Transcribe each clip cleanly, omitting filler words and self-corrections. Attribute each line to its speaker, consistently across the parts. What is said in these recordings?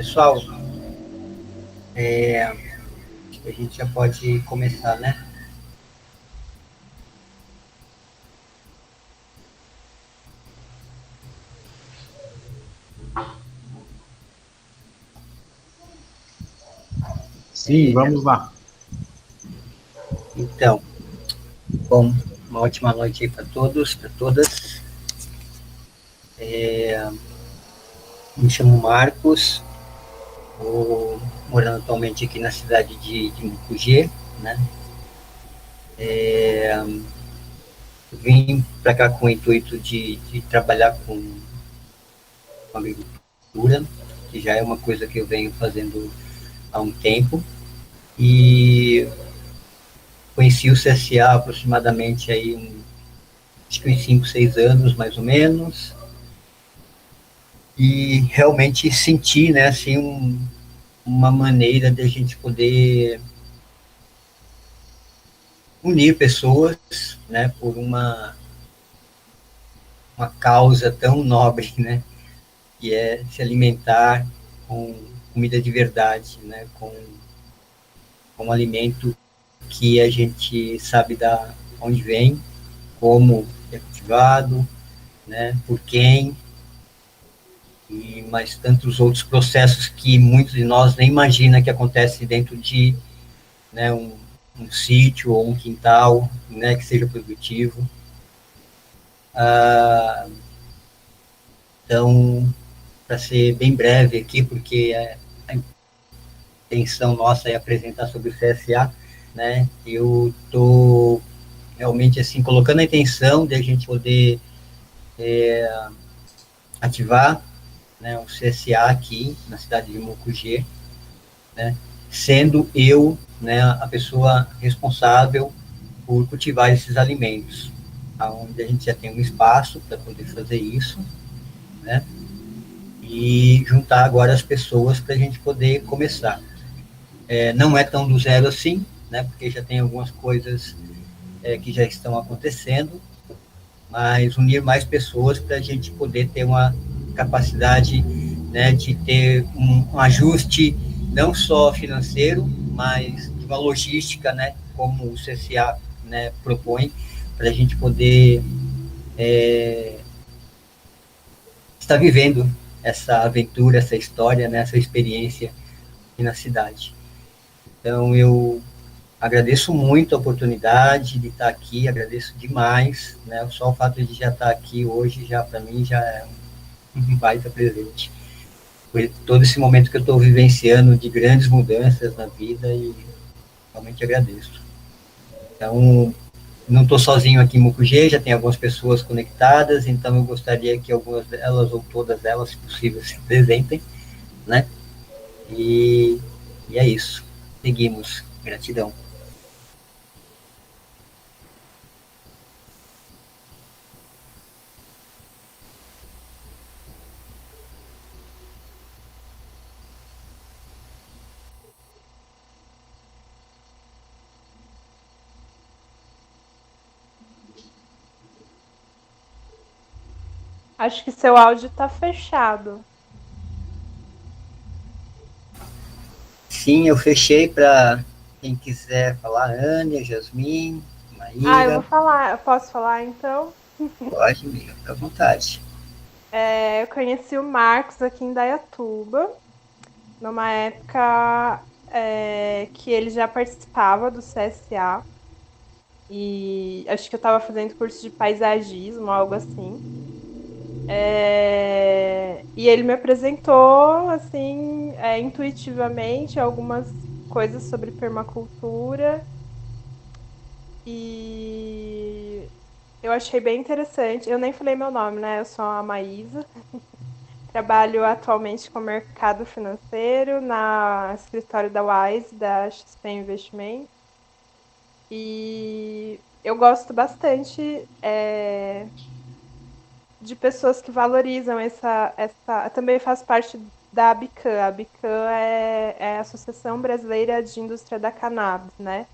Speaker 1: pessoal, acho que a gente já pode começar, né?
Speaker 2: Sim, vamos lá.
Speaker 1: Então, bom, uma ótima noite aí para todos, para todas. Me chamo Marcos, estou morando atualmente aqui na cidade de Mucugê, né? Vim para cá com o intuito de trabalhar com agricultura, que já é uma coisa que eu venho fazendo há um tempo. E conheci o CSA aproximadamente aí acho que uns 5, 6 anos, mais ou menos, e realmente senti, né, assim, uma maneira de a gente poder unir pessoas, né, por uma causa tão nobre, né, que é se alimentar com comida de verdade, né, com um alimento que a gente sabe da onde vem, como é cultivado, né, por quem, e mais tantos outros processos que muitos de nós nem imagina que acontece dentro de, né, um sítio ou um quintal, né, que seja produtivo. Ah, então, para ser bem breve aqui, porque a intenção nossa é apresentar sobre o CSA, né, eu estou realmente assim colocando a intenção de a gente poder ativar, né, o CSA aqui na cidade de Mucugê, né, sendo eu, né, a pessoa responsável por cultivar esses alimentos, onde a gente já tem um espaço para poder fazer isso, né, e juntar agora as pessoas para a gente poder começar. Não é tão do zero assim, né, porque já tem algumas coisas que já estão acontecendo, mas unir mais pessoas para a gente poder ter uma capacidade, né, de ter um ajuste não só financeiro, mas de uma logística, né, como o CCA, né, propõe, para a gente poder estar vivendo essa aventura, essa história, né, essa experiência aqui na cidade. Então, eu agradeço muito a oportunidade de estar aqui, agradeço demais, né, só o fato de já estar aqui hoje, já para mim, já é um baita presente. Por todo esse momento que eu estou vivenciando de grandes mudanças na vida e realmente agradeço. Então, não estou sozinho aqui em Mucugê, já tem algumas pessoas conectadas, então eu gostaria que algumas delas ou todas elas, se possível, se apresentem, né? E, e é isso. Seguimos. Gratidão.
Speaker 3: Acho que seu áudio tá fechado.
Speaker 1: Sim, eu fechei para quem quiser falar, Ania, Jasmin,
Speaker 3: Eu vou
Speaker 1: Maíra,
Speaker 3: falar. Eu posso falar então?
Speaker 1: pode, amiga, fica à vontade.
Speaker 3: Eu conheci o Marcos aqui em Dayatuba, numa época que ele já participava do CSA. E acho que eu estava fazendo curso de paisagismo, algo assim. E ele me apresentou, assim, intuitivamente, algumas coisas sobre permacultura. E eu achei bem interessante. Eu nem falei meu nome, né? Eu sou a Maísa. Trabalho atualmente com o mercado financeiro na escritório da Wise, da XP Investimentos. E eu gosto bastante de pessoas que valorizam essa. Também faço parte da ABICAN. A ABICAN é a Associação Brasileira de Indústria da Cannabis, né?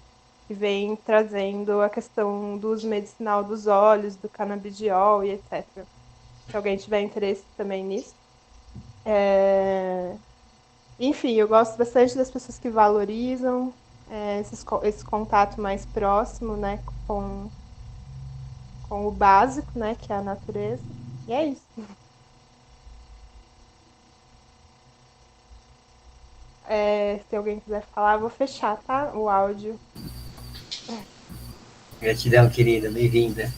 Speaker 3: Que vem trazendo a questão do uso medicinal dos óleos, do canabidiol e etc. Se alguém tiver interesse também nisso. Enfim, eu gosto bastante das pessoas que valorizam esse contato mais próximo, né, com o básico, né, que é a natureza. E é isso. Se alguém quiser falar, eu vou fechar, tá? O áudio.
Speaker 1: Gratidão, querida, bem-vinda.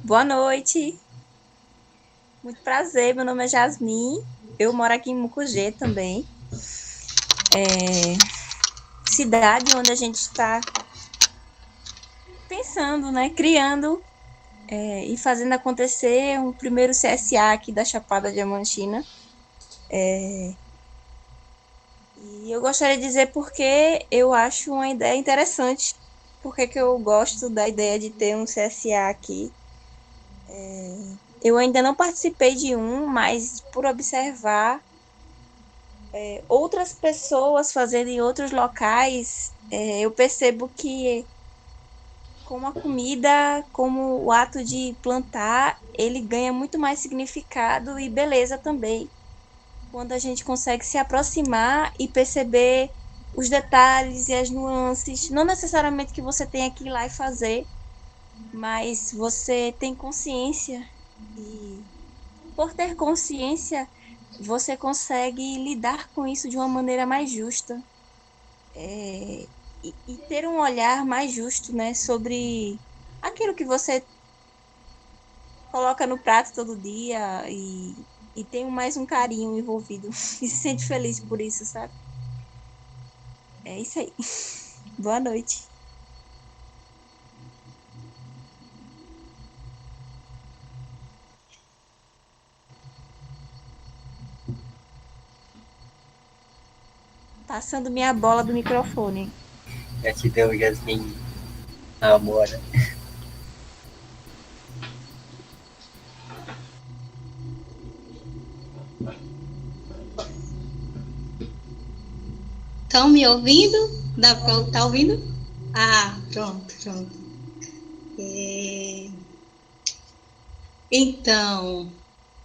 Speaker 2: Boa noite. Muito prazer, meu nome é Jasmine. Eu moro aqui em Mucugê também. Cidade onde a gente está pensando, né? Criando e fazendo acontecer um primeiro CSA aqui da Chapada Diamantina. E eu gostaria de dizer porque eu acho uma ideia interessante. Porque que eu gosto da ideia de ter um CSA aqui. Eu ainda não participei de um, mas por observar outras pessoas fazendo em outros locais, eu percebo que como a comida, como o ato de plantar, ele ganha muito mais significado e beleza também, quando a gente consegue se aproximar e perceber os detalhes e as nuances, não necessariamente que você tenha que ir lá e fazer, mas você tem consciência e por ter consciência, você consegue lidar com isso de uma maneira mais justa. E ter um olhar mais justo, né, sobre aquilo que você coloca no prato todo dia e tem mais um carinho envolvido e se sente feliz por isso, sabe? É isso aí. Boa noite. Passando minha bola do microfone.
Speaker 1: Gratidão, Yasmin, amor.
Speaker 4: Estão me ouvindo? Dá para estar ouvindo? Ah, pronto. Então,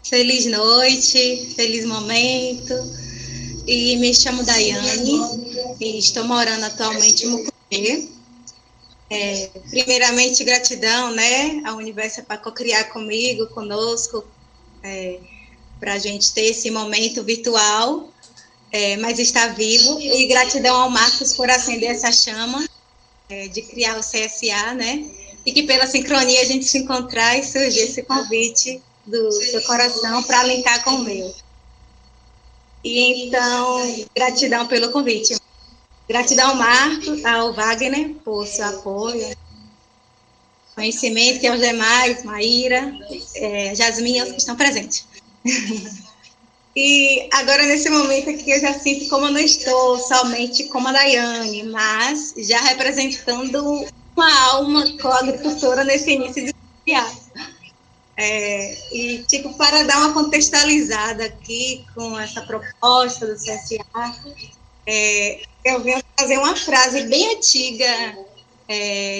Speaker 4: feliz noite, feliz momento. E me chamo Daiane e estou morando atualmente em Mucugê. Primeiramente, gratidão, né, ao universo para co-criar comigo, conosco, para a gente ter esse momento virtual, mas está vivo. E gratidão ao Marcos por acender essa chama, de criar o CSA, né? E que pela sincronia a gente se encontrar e surgir esse convite do seu coração para linkar com o meu. E então, gratidão pelo convite. Gratidão ao Marcos, ao Wagner, por seu apoio, conhecimento, e aos demais, Maíra, Jasmine, aos que estão presentes. E agora, nesse momento aqui, eu já sinto como eu não estou somente como a Daiane, mas já representando uma alma co-agricultora nesse início de criar. E, tipo, para dar uma contextualizada aqui com essa proposta do CSA, eu venho fazer uma frase bem antiga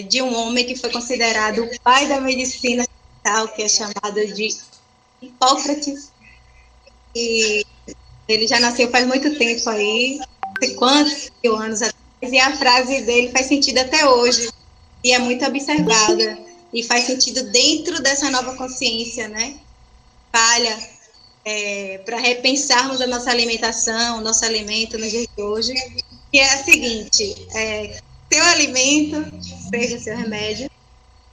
Speaker 4: de um homem que foi considerado o pai da medicina ocidental, que é chamado de Hipócrates, e ele já nasceu faz muito tempo aí, não sei quantos mil anos atrás, e a frase dele faz sentido até hoje, e é muito observada, e faz sentido dentro dessa nova consciência, né? Falha para repensarmos a nossa alimentação, nosso alimento nos dias de hoje, que é a seguinte: seu alimento seja o seu remédio,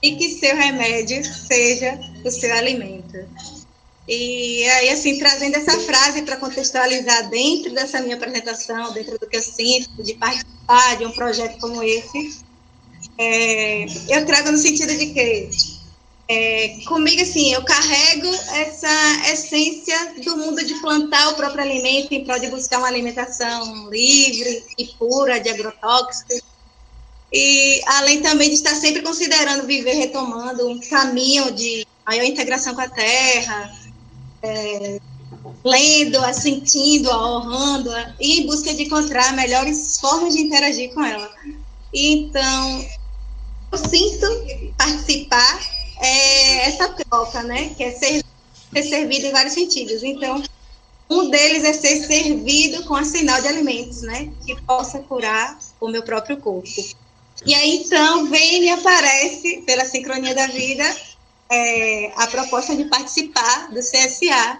Speaker 4: e que seu remédio seja o seu alimento. E aí, assim, trazendo essa frase para contextualizar dentro dessa minha apresentação, dentro do que eu sinto de participar de um projeto como esse, eu trago no sentido de que, comigo, assim, eu carrego essa essência do mundo de plantar o próprio alimento em prol de buscar uma alimentação livre e pura de agrotóxicos. E além também de estar sempre considerando viver retomando um caminho de maior integração com a terra, lendo-a, sentindo-a, honrando-a, e em busca de encontrar melhores formas de interagir com ela. E então, eu sinto participar essa troca, né? Que é ser servido em vários sentidos. Então, um deles é ser servido com arsenal de alimentos, né? Que possa curar o meu próprio corpo. E aí, então, vem e me aparece, pela sincronia da vida, a proposta de participar do CSA.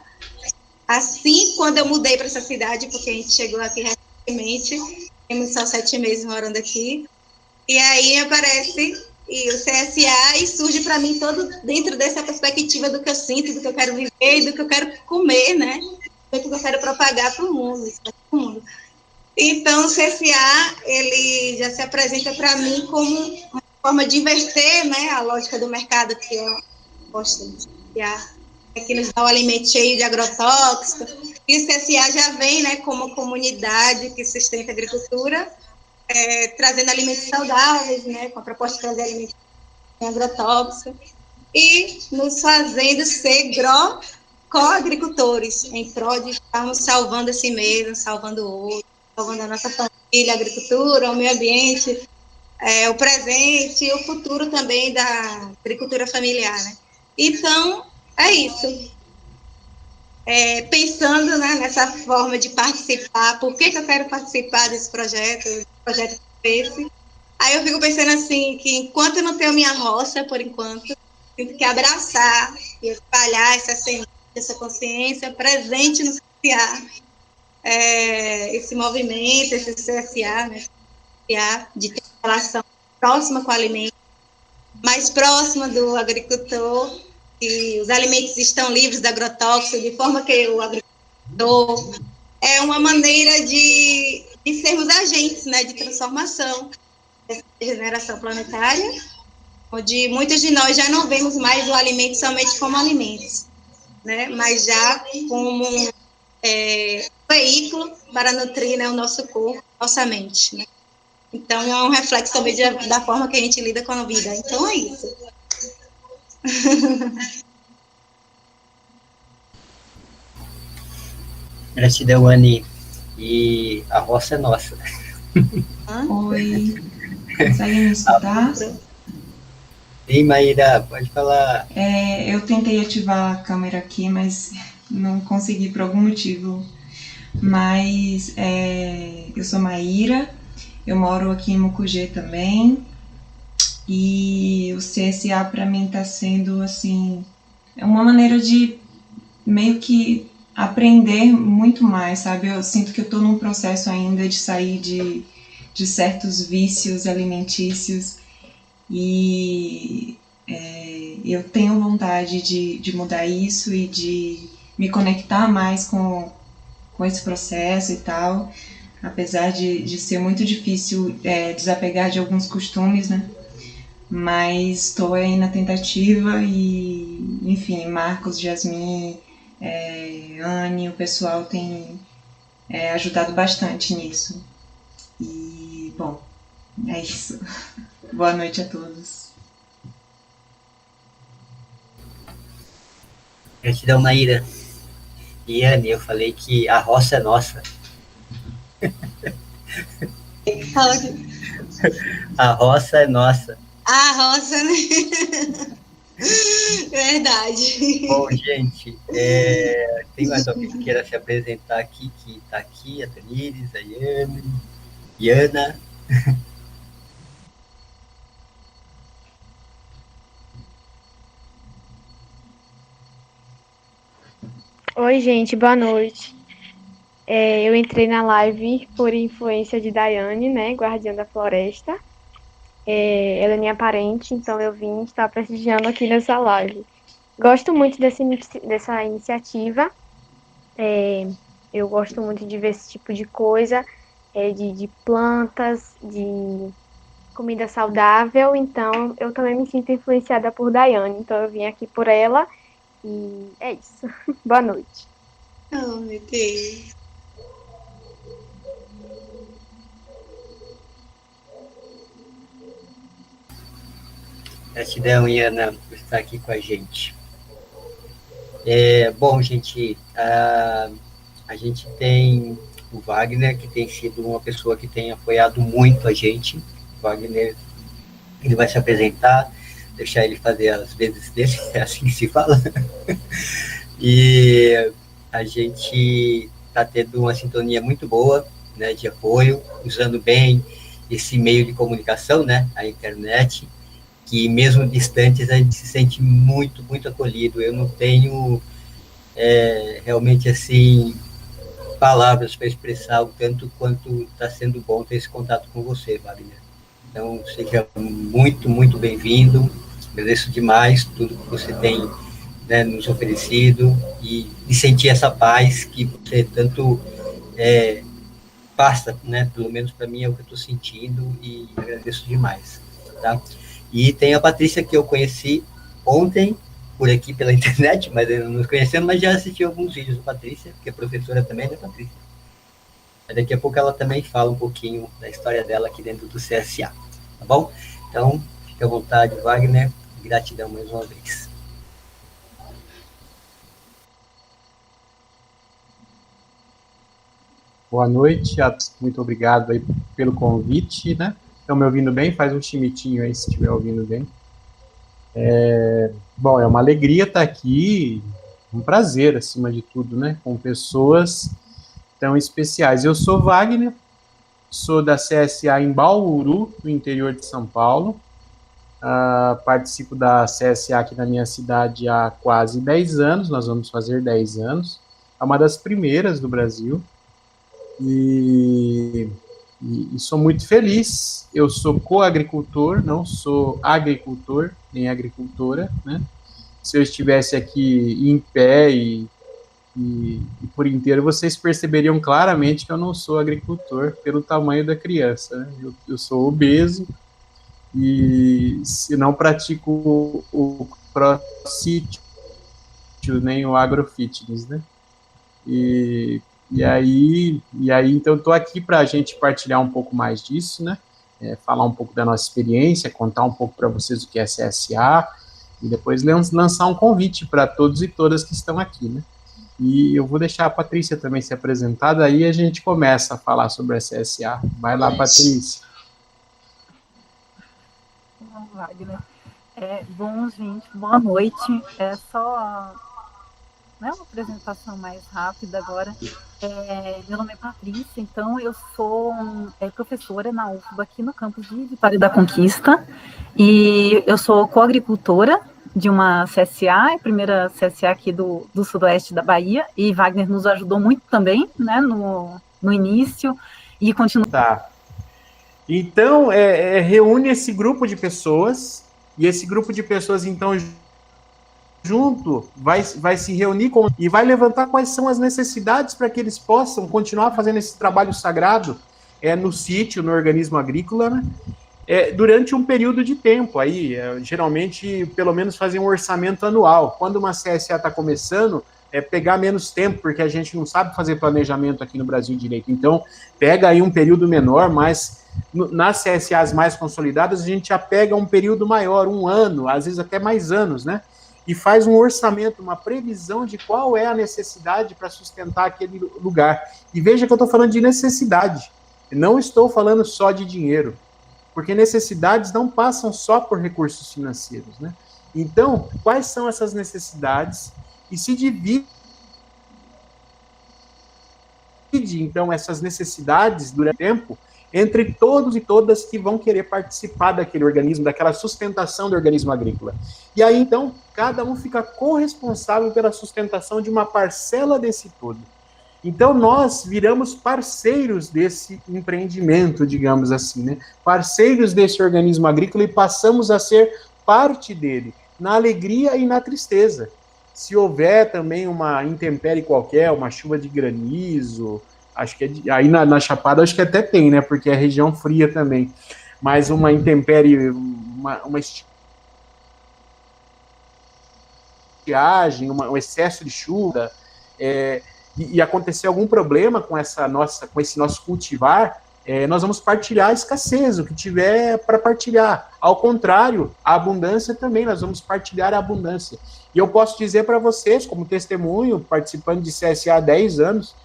Speaker 4: Assim, quando eu mudei para essa cidade, porque a gente chegou aqui recentemente, temos só 7 meses morando aqui, e aí aparece o CSA e surge para mim todo dentro dessa perspectiva do que eu sinto, do que eu quero viver e do que eu quero comer, né? Do que eu quero propagar para o mundo. Então, o CSA, ele já se apresenta para mim como uma forma de inverter, né, a lógica do mercado, que é a proposta do CSA, que nos dá um alimento cheio de agrotóxicos. E o CSA já vem, né, como comunidade que sustenta a agricultura, trazendo alimentos saudáveis, né, com a proposta de trazer alimentos sem agrotóxicos, e nos fazendo ser co-agricultores, em prol de estarmos salvando a si mesmos, salvando o outro, salvando a nossa família, a agricultura, o meio ambiente, o presente e o futuro também da agricultura familiar, né? Então, é isso. Pensando, né, nessa forma de participar, por que eu quero participar desse projeto esse? Aí eu fico pensando assim, que enquanto eu não tenho minha roça, por enquanto, tenho que abraçar e espalhar essa semente, essa consciência presente no CSA, esse movimento, esse CSA, né, de ter uma relação próxima com o alimento, mais próxima do agricultor, que os alimentos estão livres de agrotóxicos, de forma que o agricultor é uma maneira de sermos agentes, né, de transformação, dessa regeneração planetária, onde muitos de nós já não vemos mais o alimento somente como alimentos, né, mas já como um veículo para nutrir, né, o nosso corpo, nossa mente, né? Então, é um reflexo também da forma que a gente lida com a vida. Então, é isso.
Speaker 1: Gratidão, Anny. E a roça é nossa.
Speaker 5: Oi, consegue me escutar?
Speaker 1: Sim, Maíra, pode falar.
Speaker 5: Eu tentei ativar a câmera aqui, mas não consegui por algum motivo. Mas eu sou Maíra, eu moro aqui em Mucugê também. E o CSA para mim está sendo assim, uma maneira de meio que aprender muito mais, sabe? Eu sinto que eu estou num processo ainda de sair de certos vícios alimentícios e eu tenho vontade de mudar isso e de me conectar mais com esse processo e tal, apesar de ser muito difícil desapegar de alguns costumes, né? Mas estou aí na tentativa e, enfim, Marcos, Jasmin, Anne, o pessoal tem ajudado bastante nisso. E, bom, é isso. Boa noite a todos.
Speaker 1: Gratidão, Maíra. E, Anne, eu falei que a roça é nossa. A roça é nossa.
Speaker 4: A roça, né? Verdade.
Speaker 1: Bom, gente, tem mais alguém que queira se apresentar aqui, que está aqui, a Tamires, a Yane, Yana.
Speaker 6: Oi, gente, boa noite. Eu entrei na live por influência de Daiane, né, Guardiã da Floresta. Ela é minha parente, então eu vim estar prestigiando aqui nessa live. Gosto muito dessa iniciativa. Eu gosto muito de ver esse tipo de coisa, de plantas, de comida saudável. Então, eu também me sinto influenciada por Daiane. Então, eu vim aqui por ela e é isso. Boa noite.
Speaker 4: Oh, meu Deus.
Speaker 1: Gratidão, Yana, por estar aqui com a gente. Bom, gente, a gente tem o Wagner, que tem sido uma pessoa que tem apoiado muito a gente. O Wagner, ele vai se apresentar. deixar ele fazer as vezes dele, é assim que se fala. E a gente está tendo uma sintonia muito boa, né, de apoio, usando bem esse meio de comunicação, né, a internet, que mesmo distantes a gente se sente muito, muito acolhido. Eu não tenho realmente assim palavras para expressar o tanto quanto está sendo bom ter esse contato com você, Wagner. Então, seja muito, muito bem-vindo. Agradeço demais tudo que você tem, né, nos oferecido e sentir essa paz que você tanto passa, né? Pelo menos para mim é o que eu estou sentindo e agradeço demais, tá? E tem a Patrícia, que eu conheci ontem por aqui pela internet, mas ainda não nos conhecemos, mas já assisti alguns vídeos da Patrícia, que é professora também da Patrícia. Daqui a pouco ela também fala um pouquinho da história dela aqui dentro do CSA, tá bom? Então, fique à vontade, Wagner. Gratidão mais uma vez.
Speaker 7: Boa noite, muito obrigado aí pelo convite, né? Estão me ouvindo bem? Faz um chimitinho aí se estiver ouvindo bem. Bom, é uma alegria estar aqui, um prazer, acima de tudo, né? Com pessoas tão especiais. Eu sou Wagner, sou da CSA em Bauru, no interior de São Paulo. Participo da CSA aqui na minha cidade há quase 10 anos, nós vamos fazer 10 anos. É uma das primeiras do Brasil. E sou muito feliz. Eu sou coagricultor, não sou agricultor, nem agricultora, né? Se eu estivesse aqui em pé e por inteiro, vocês perceberiam claramente que eu não sou agricultor pelo tamanho da criança, né? Eu sou obeso e se não pratico o crossfit, nem o agrofitness, né? E aí, então, estou aqui para a gente partilhar um pouco mais disso, né? Falar um pouco da nossa experiência, contar um pouco para vocês o que é CSA, e depois lançar um convite para todos e todas que estão aqui, né? E eu vou deixar a Patrícia também se apresentar, daí a gente começa a falar sobre a CSA. Vai lá, Patrícia.
Speaker 8: Wagner. Bom, gente, boa noite. É só uma apresentação mais rápida agora. Meu nome é Patrícia, então eu sou professora na UFBA aqui no campus de Vitória da Conquista, e eu sou coagricultora de uma CSA, a primeira CSA aqui do sudoeste da Bahia, e Wagner nos ajudou muito também, né, no início, e continua.
Speaker 7: Tá. Então, reúne esse grupo de pessoas, e esse grupo de pessoas, então, junto, vai se reunir e vai levantar quais são as necessidades para que eles possam continuar fazendo esse trabalho sagrado no sítio, no organismo agrícola, né? Durante um período de tempo. Aí, geralmente, pelo menos fazer um orçamento anual. Quando uma CSA está começando, pegar menos tempo, porque a gente não sabe fazer planejamento aqui no Brasil direito. Então, pega aí um período menor, mas nas CSAs mais consolidadas, a gente já pega um período maior, um ano, às vezes até mais anos, né? E faz um orçamento, uma previsão de qual é a necessidade para sustentar aquele lugar. E veja que eu estou falando de necessidade, não estou falando só de dinheiro, porque necessidades não passam só por recursos financeiros, né? Então, quais são essas necessidades? E se divide, então, essas necessidades durante o tempo entre todos e todas que vão querer participar daquele organismo, daquela sustentação do organismo agrícola. E aí, então, cada um fica corresponsável pela sustentação de uma parcela desse todo. Então, nós viramos parceiros desse empreendimento, digamos assim, né? Parceiros desse organismo agrícola e passamos a ser parte dele, na alegria e na tristeza. Se houver também uma intempérie qualquer, uma chuva de granizo, acho que aí na Chapada acho que até tem, né? Porque é região fria também. Mas uma intempérie, uma estiagem, um excesso de chuva, e acontecer algum problema com esse nosso cultivar, nós vamos partilhar a escassez, o que tiver para partilhar. Ao contrário, a abundância também, nós vamos partilhar a abundância. E eu posso dizer para vocês, como testemunho, participando de CSA há 10 anos,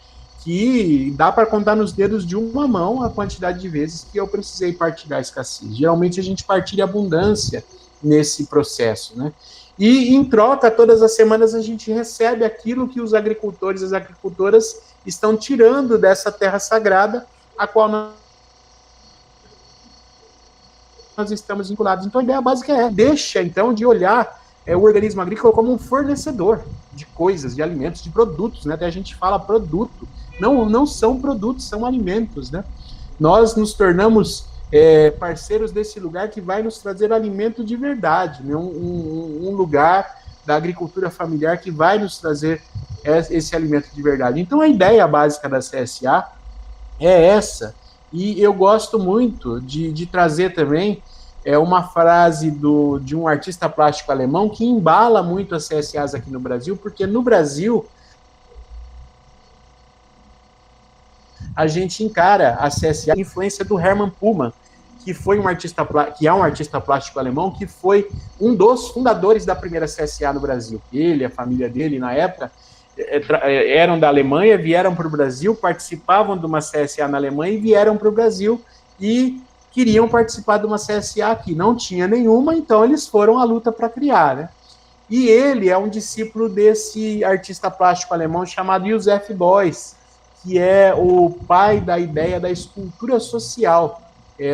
Speaker 7: que dá para contar nos dedos de uma mão a quantidade de vezes que eu precisei partilhar a escassez. Geralmente a gente partilha abundância, nesse processo, né? E, em troca, todas as semanas a gente recebe aquilo que os agricultores e as agricultoras estão tirando dessa terra sagrada, a qual nós estamos vinculados. Então, a ideia básica deixa, então, de olhar o organismo agrícola como um fornecedor de coisas, de alimentos, de produtos, né? Até a gente fala produto. Não são produtos, são alimentos, né? Nós nos tornamos parceiros desse lugar que vai nos trazer alimento de verdade, né? Um lugar da agricultura familiar que vai nos trazer esse alimento de verdade. Então, a ideia básica da CSA é essa, e eu gosto muito de trazer também uma frase de um artista plástico alemão que embala muito as CSAs aqui no Brasil, porque no Brasil a gente encara a CSA a influência do Hermann Pullman, que é um artista plástico alemão, que foi um dos fundadores da primeira CSA no Brasil. Ele, a família dele, na época, eram da Alemanha, vieram para o Brasil, participavam de uma CSA na Alemanha e vieram para o Brasil e queriam participar de uma CSA aqui. Não tinha nenhuma, então eles foram à luta para criar, né? E ele é um discípulo desse artista plástico alemão chamado Joseph Beuys, que é o pai da ideia da escultura social.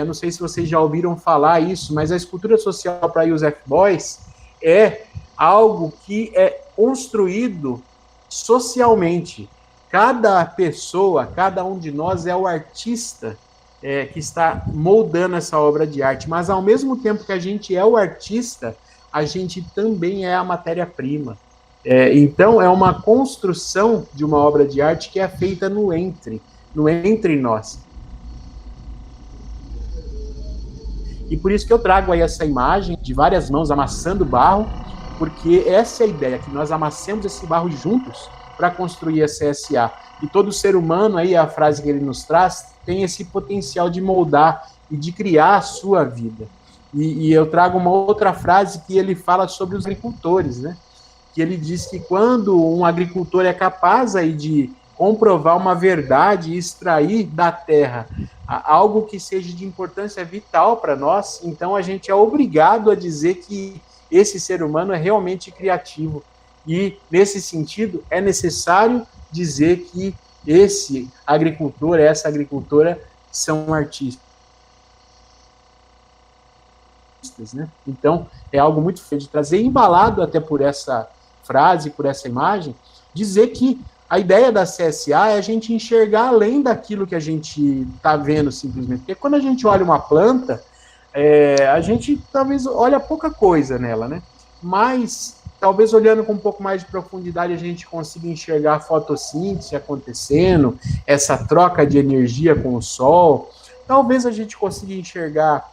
Speaker 7: Não sei se vocês já ouviram falar isso, mas a escultura social para Joseph Beuys é algo que é construído socialmente. Cada pessoa, cada um de nós é o artista que está moldando essa obra de arte, mas ao mesmo tempo que a gente é o artista, a gente também é a matéria-prima. Então, é uma construção de uma obra de arte que é feita no entre nós. E por isso que eu trago aí essa imagem de várias mãos amassando barro, porque essa é a ideia, que nós amassemos esse barro juntos para construir a CSA. E todo ser humano, aí a frase que ele nos traz, tem esse potencial de moldar e de criar a sua vida. E eu trago uma outra frase que ele fala sobre os agricultores, né? Que ele diz que quando um agricultor é capaz aí de comprovar uma verdade e extrair da terra algo que seja de importância vital para nós, então a gente é obrigado a dizer que esse ser humano é realmente criativo. E, nesse sentido, é necessário dizer que esse agricultor, essa agricultora, são artistas. Né? Então, é algo muito feio de trazer, embalado até por essa frase, por essa imagem, dizer que a ideia da CSA é a gente enxergar além daquilo que a gente está vendo, simplesmente. Porque quando a gente olha uma planta, a gente talvez olha pouca coisa nela, né? Mas, talvez olhando com um pouco mais de profundidade, a gente consiga enxergar a fotossíntese acontecendo, essa troca de energia com o sol. Talvez a gente consiga enxergar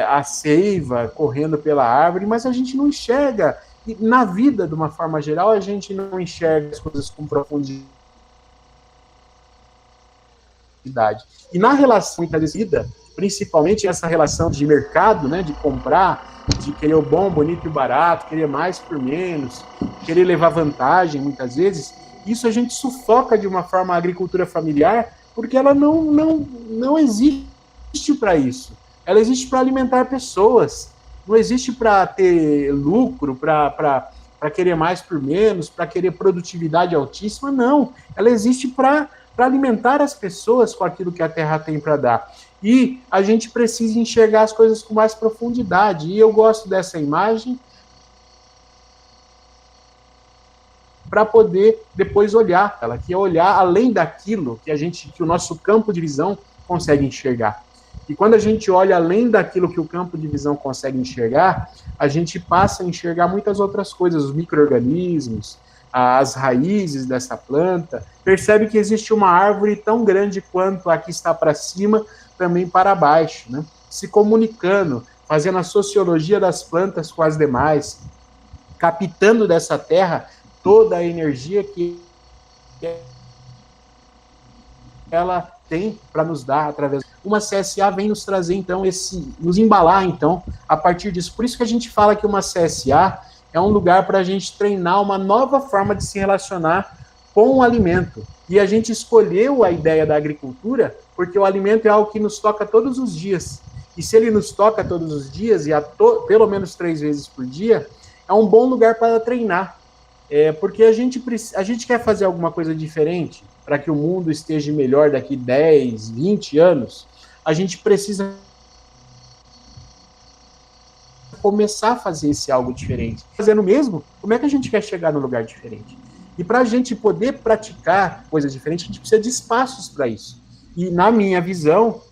Speaker 7: a seiva correndo pela árvore, mas a gente não enxerga. E na vida, de uma forma geral, a gente não enxerga as coisas com profundidade. E na relação interdizida, principalmente essa relação de mercado, né, de comprar, de querer o bom, bonito e barato, querer mais por menos, querer levar vantagem, muitas vezes, isso a gente sufoca de uma forma a agricultura familiar, porque ela não existe para isso. Ela existe para alimentar pessoas. Não existe para ter lucro, para querer mais por menos, para querer produtividade altíssima, não. Ela existe para alimentar as pessoas com aquilo que a terra tem para dar. E a gente precisa enxergar as coisas com mais profundidade. E eu gosto dessa imagem para poder depois olhar ela, que é olhar além daquilo que o nosso campo de visão consegue enxergar. E quando a gente olha além daquilo que o campo de visão consegue enxergar, a gente passa a enxergar muitas outras coisas, os micro-organismos, as raízes dessa planta. Percebe que existe uma árvore tão grande quanto a que está para cima, também para baixo, né? Se comunicando, fazendo a sociologia das plantas com as demais, captando dessa terra toda a energia que ela tem para nos dar através. Uma CSA vem nos trazer, então, nos embalar, então, a partir disso. Por isso que a gente fala que uma CSA é um lugar para a gente treinar uma nova forma de se relacionar com o alimento. E a gente escolheu a ideia da agricultura porque o alimento é algo que nos toca todos os dias. e se ele nos toca todos os dias, e pelo menos 3 vezes por dia, é um bom lugar para treinar. Porque a gente quer fazer alguma coisa diferente para que o mundo esteja melhor daqui 10, 20 anos, a gente precisa começar a fazer esse algo diferente. Fazendo o mesmo, como é que a gente quer chegar num lugar diferente? E para a gente poder praticar coisas diferentes, a gente precisa de espaços para isso. E na minha visão,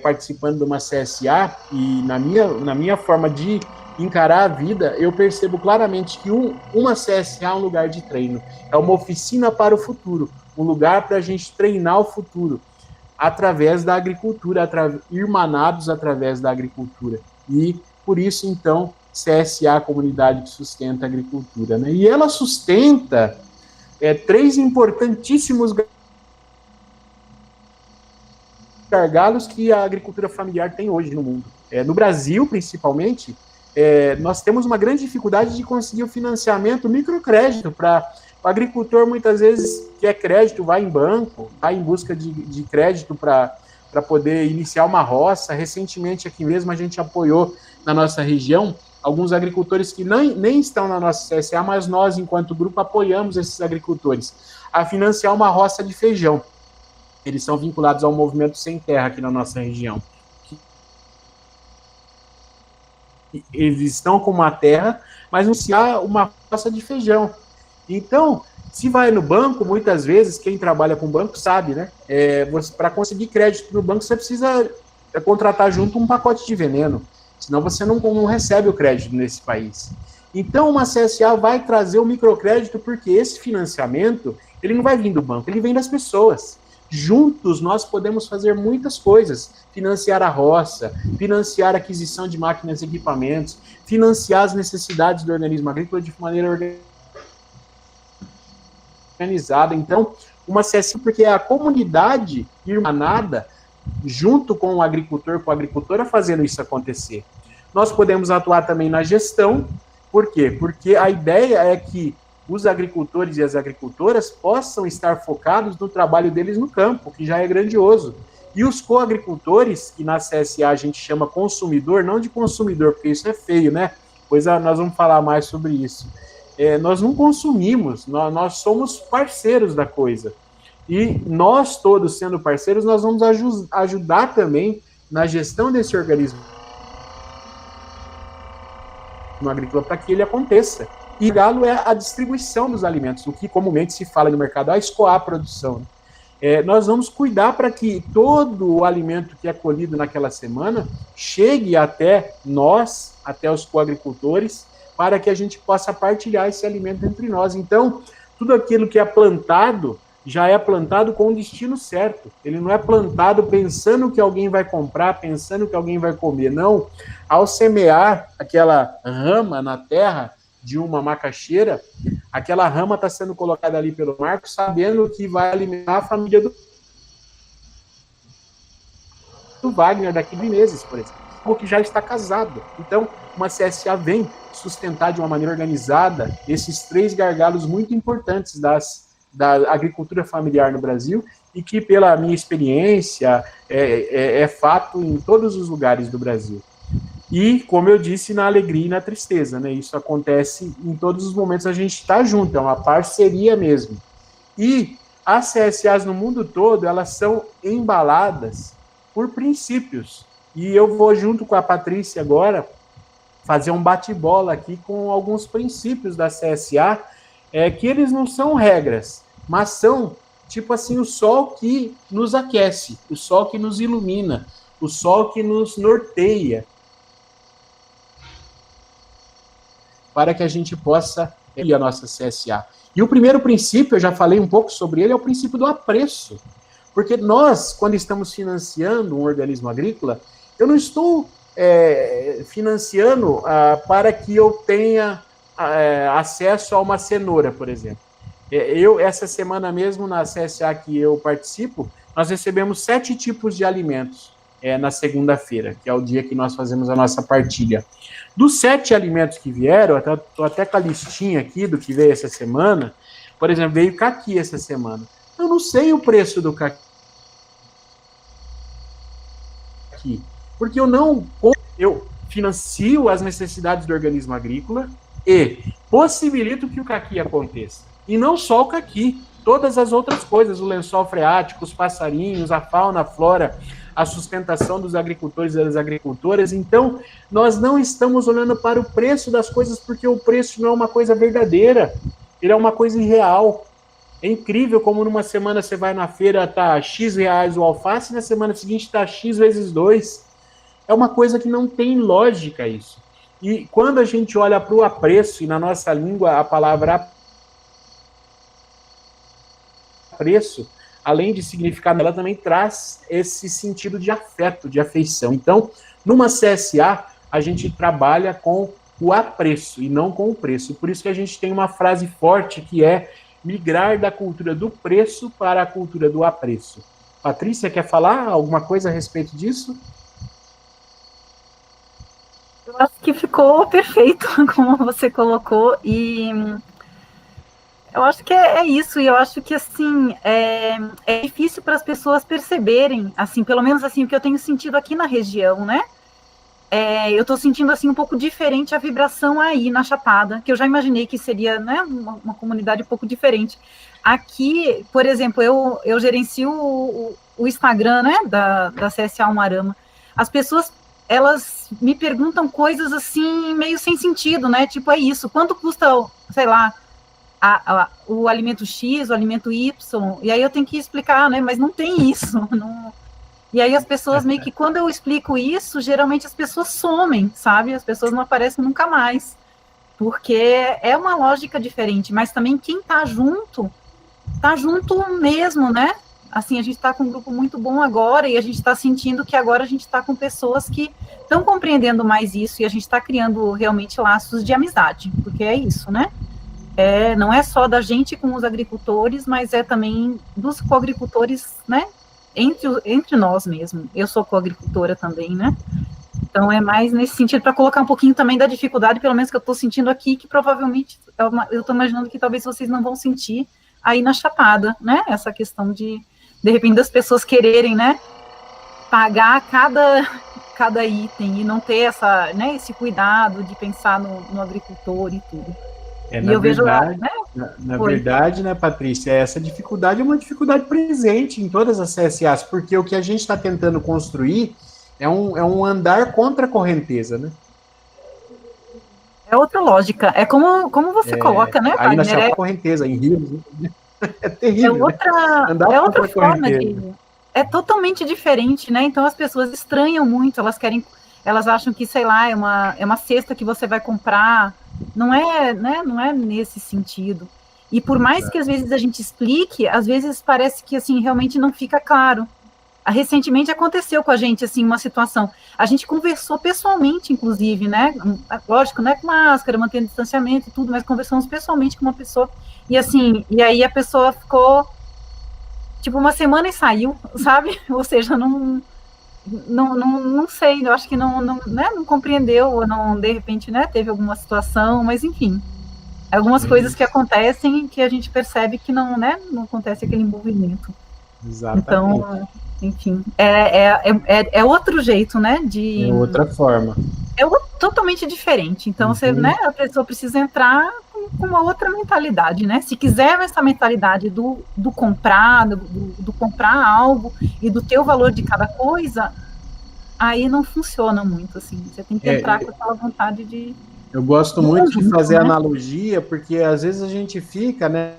Speaker 7: participando de uma CSA e na minha forma de encarar a vida, eu percebo claramente que uma CSA é um lugar de treino, é uma oficina para o futuro, um lugar para a gente treinar o futuro através da agricultura, irmanados através da agricultura. E por isso, então, CSA, Comunidade que Sustenta a Agricultura, né? E ela sustenta 3 importantíssimos gargalos que a agricultura familiar tem hoje no mundo. No Brasil, principalmente, nós temos uma grande dificuldade de conseguir o financiamento, o microcrédito, para o agricultor, muitas vezes, quer crédito, vai em banco, vai em busca de crédito para poder iniciar uma roça. Recentemente, aqui mesmo, a gente apoiou na nossa região alguns agricultores que nem estão na nossa CSA, mas nós, enquanto grupo, apoiamos esses agricultores a financiar uma roça de feijão. Eles são vinculados ao movimento Sem Terra aqui na nossa região. Eles estão com uma terra, mas financiar uma roça de feijão. Então, se vai no banco, muitas vezes, quem trabalha com banco sabe, né? Para conseguir crédito no banco, você precisa contratar junto um pacote de veneno. Senão você não recebe o crédito nesse país. Então, uma CSA vai trazer o microcrédito, porque esse financiamento, ele não vai vir do banco, ele vem das pessoas. Juntos, nós podemos fazer muitas coisas. Financiar a roça, financiar a aquisição de máquinas e equipamentos, financiar as necessidades do organismo agrícola de maneira organizada. Então, uma CSA, porque é a comunidade irmanada, junto com o agricultor, com a agricultora, fazendo isso acontecer. Nós podemos atuar também na gestão. Por quê? Porque a ideia é que os agricultores e as agricultoras possam estar focados no trabalho deles no campo, que já é grandioso. E os coagricultores, que na CSA a gente chama consumidor, não de consumidor, porque isso é feio, né? Pois nós vamos falar mais sobre isso. Nós não consumimos, nós somos parceiros da coisa. E nós todos sendo parceiros, nós vamos ajudar também na gestão desse organismo agrícola para que ele aconteça. E o galo é a distribuição dos alimentos, o que comumente se fala no mercado, a escoar a produção. Nós vamos cuidar para que todo o alimento que é colhido naquela semana chegue até nós, até os coagricultores, para que a gente possa partilhar esse alimento entre nós. Então, tudo aquilo que é plantado, já é plantado com o destino certo. Ele não é plantado pensando que alguém vai comprar, pensando que alguém vai comer. Não. Ao semear aquela rama na terra de uma macaxeira, aquela rama está sendo colocada ali pelo Marcos, sabendo que vai alimentar a família do Wagner daqui de meses, por exemplo, ou que já está casado. Então, uma CSA vem sustentar de uma maneira organizada esses 3 gargalos muito importantes da agricultura familiar no Brasil, e que, pela minha experiência, é fato em todos os lugares do Brasil. E, como eu disse, na alegria e na tristeza, né? Isso acontece em todos os momentos, a gente está junto, é uma parceria mesmo. E as CSAs no mundo todo, elas são embaladas por princípios. E eu vou, junto com a Patrícia agora, fazer um bate-bola aqui com alguns princípios da CSA, que eles não são regras, mas são, tipo assim, o sol que nos aquece, o sol que nos ilumina, o sol que nos norteia, para que a gente possa ir a nossa CSA. E o primeiro princípio, eu já falei um pouco sobre ele, é o princípio do apreço. Porque nós, quando estamos financiando um organismo agrícola, eu não estou financiando para que eu tenha acesso a uma cenoura, por exemplo. Essa semana mesmo, na CSA que eu participo, nós recebemos 7 tipos de alimentos na segunda-feira, que é o dia que nós fazemos a nossa partilha. Dos 7 alimentos que vieram, estou até com a listinha aqui do que veio essa semana. Por exemplo, veio caqui essa semana. Eu não sei o preço do caqui. Porque eu financio as necessidades do organismo agrícola e possibilito que o caqui aconteça. E não só o caqui, todas as outras coisas, o lençol freático, os passarinhos, a fauna, a flora, a sustentação dos agricultores e das agricultoras. Então, nós não estamos olhando para o preço das coisas, porque o preço não é uma coisa verdadeira, ele é uma coisa irreal. É incrível como numa semana você vai na feira, tá X reais o alface, e na semana seguinte tá X vezes 2. É uma coisa que não tem lógica isso. E quando a gente olha para o apreço, e na nossa língua a palavra apreço, além de significar, ela também traz esse sentido de afeto, de afeição. Então, numa CSA, a gente trabalha com o apreço e não com o preço. Por isso que a gente tem uma frase forte que é migrar da cultura do preço para a cultura do apreço. Patrícia, quer falar alguma coisa a respeito disso?
Speaker 8: Eu acho que ficou perfeito, como você colocou, e eu acho que é isso, e eu acho que, assim, é difícil para as pessoas perceberem, assim, pelo menos, assim, o que eu tenho sentido aqui na região, né? Eu estou sentindo, assim, um pouco diferente a vibração aí na Chapada, que eu já imaginei que seria, né, uma comunidade um pouco diferente. Aqui, por exemplo, eu gerencio o Instagram, né, da CSA Umuarama. As pessoas, elas me perguntam coisas, assim, meio sem sentido, né? Tipo, é isso, quanto custa, sei lá, o alimento X, o alimento Y, e aí eu tenho que explicar, né, mas não tem isso, não... E aí as pessoas meio que, quando eu explico isso, geralmente as pessoas somem, sabe, as pessoas não aparecem nunca mais, porque é uma lógica diferente, mas também quem tá junto mesmo, né, assim, a gente tá com um grupo muito bom agora, e a gente tá sentindo que agora a gente tá com pessoas que estão compreendendo mais isso, e a gente tá criando realmente laços de amizade, porque é isso, né? Não é só da gente com os agricultores, mas é também dos coagricultores, né, entre nós mesmo. Eu sou coagricultora também, né, então é mais nesse sentido, para colocar um pouquinho também da dificuldade, pelo menos que eu estou sentindo aqui, que provavelmente, eu estou imaginando que talvez vocês não vão sentir aí na Chapada, né, essa questão de repente, das pessoas quererem, né, pagar cada item, e não ter essa, né, esse cuidado de pensar no agricultor e tudo.
Speaker 7: Na
Speaker 8: eu
Speaker 7: verdade,
Speaker 8: vejo, né?
Speaker 7: na verdade, né, Patrícia, essa dificuldade é uma dificuldade presente em todas as CSAs, porque o que a gente está tentando construir é um andar contra a correnteza, né?
Speaker 8: É outra lógica, é como você coloca, né,
Speaker 7: aí
Speaker 8: Wagner?
Speaker 7: na correnteza, em rios, é terrível.
Speaker 8: É outra forma é totalmente diferente, né? Então as pessoas estranham muito, elas acham que, sei lá, é uma cesta que você vai comprar. Não é, né, não é nesse sentido. E por mais que às vezes a gente explique, às vezes parece que, assim, realmente não fica claro. Recentemente aconteceu com a gente, assim, uma situação. A gente conversou pessoalmente, inclusive, né? Lógico, né, com máscara, mantendo distanciamento e tudo, mas conversamos pessoalmente com uma pessoa. E, assim, e aí a pessoa ficou, tipo, uma semana e saiu, sabe? Ou seja, não sei, eu acho que não compreendeu, ou não, de repente, né, teve alguma situação, mas enfim, algumas coisas que acontecem que a gente percebe que não acontece aquele envolvimento.
Speaker 7: Exatamente.
Speaker 8: Então, enfim, é outro jeito, né,
Speaker 7: é outra forma.
Speaker 8: Totalmente diferente. Então, você, né, a pessoa precisa entrar com uma outra mentalidade, né? Se quiser essa mentalidade do comprar, do comprar algo e do ter o valor de cada coisa, aí não funciona muito, assim. Você tem que entrar com aquela vontade de...
Speaker 7: Eu gosto muito de fazer analogia, porque às vezes a gente fica, né,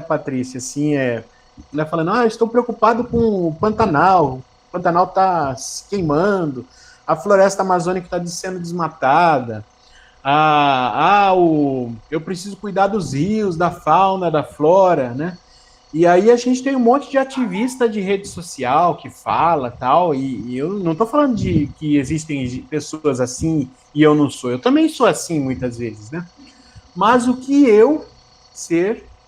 Speaker 7: Patrícia, assim, né, falando, estou preocupado com o Pantanal está se queimando, a floresta amazônica está sendo desmatada, eu preciso cuidar dos rios, da fauna, da flora, né? E aí a gente tem um monte de ativista de rede social que fala tal, e eu não estou falando de que existem pessoas assim e eu não sou, eu também sou assim muitas vezes, né? Mas o que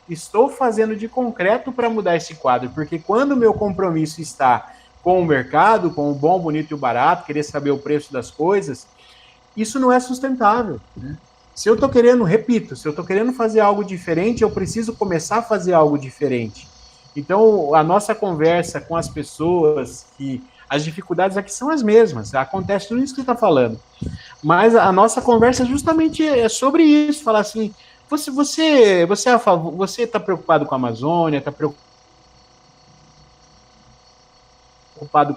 Speaker 7: estou fazendo de concreto para mudar esse quadro, porque quando o meu compromisso está com o mercado, com o bom, bonito e o barato, querer saber o preço das coisas, isso não é sustentável, né? Se eu estou querendo, repito, se eu estou querendo fazer algo diferente, eu preciso começar a fazer algo diferente. Então, a nossa conversa com as pessoas, que as dificuldades aqui são as mesmas, acontece tudo isso que você está falando. Mas a nossa conversa justamente é sobre isso, falar assim, você é a favor, você está preocupado com a Amazônia, está preocupado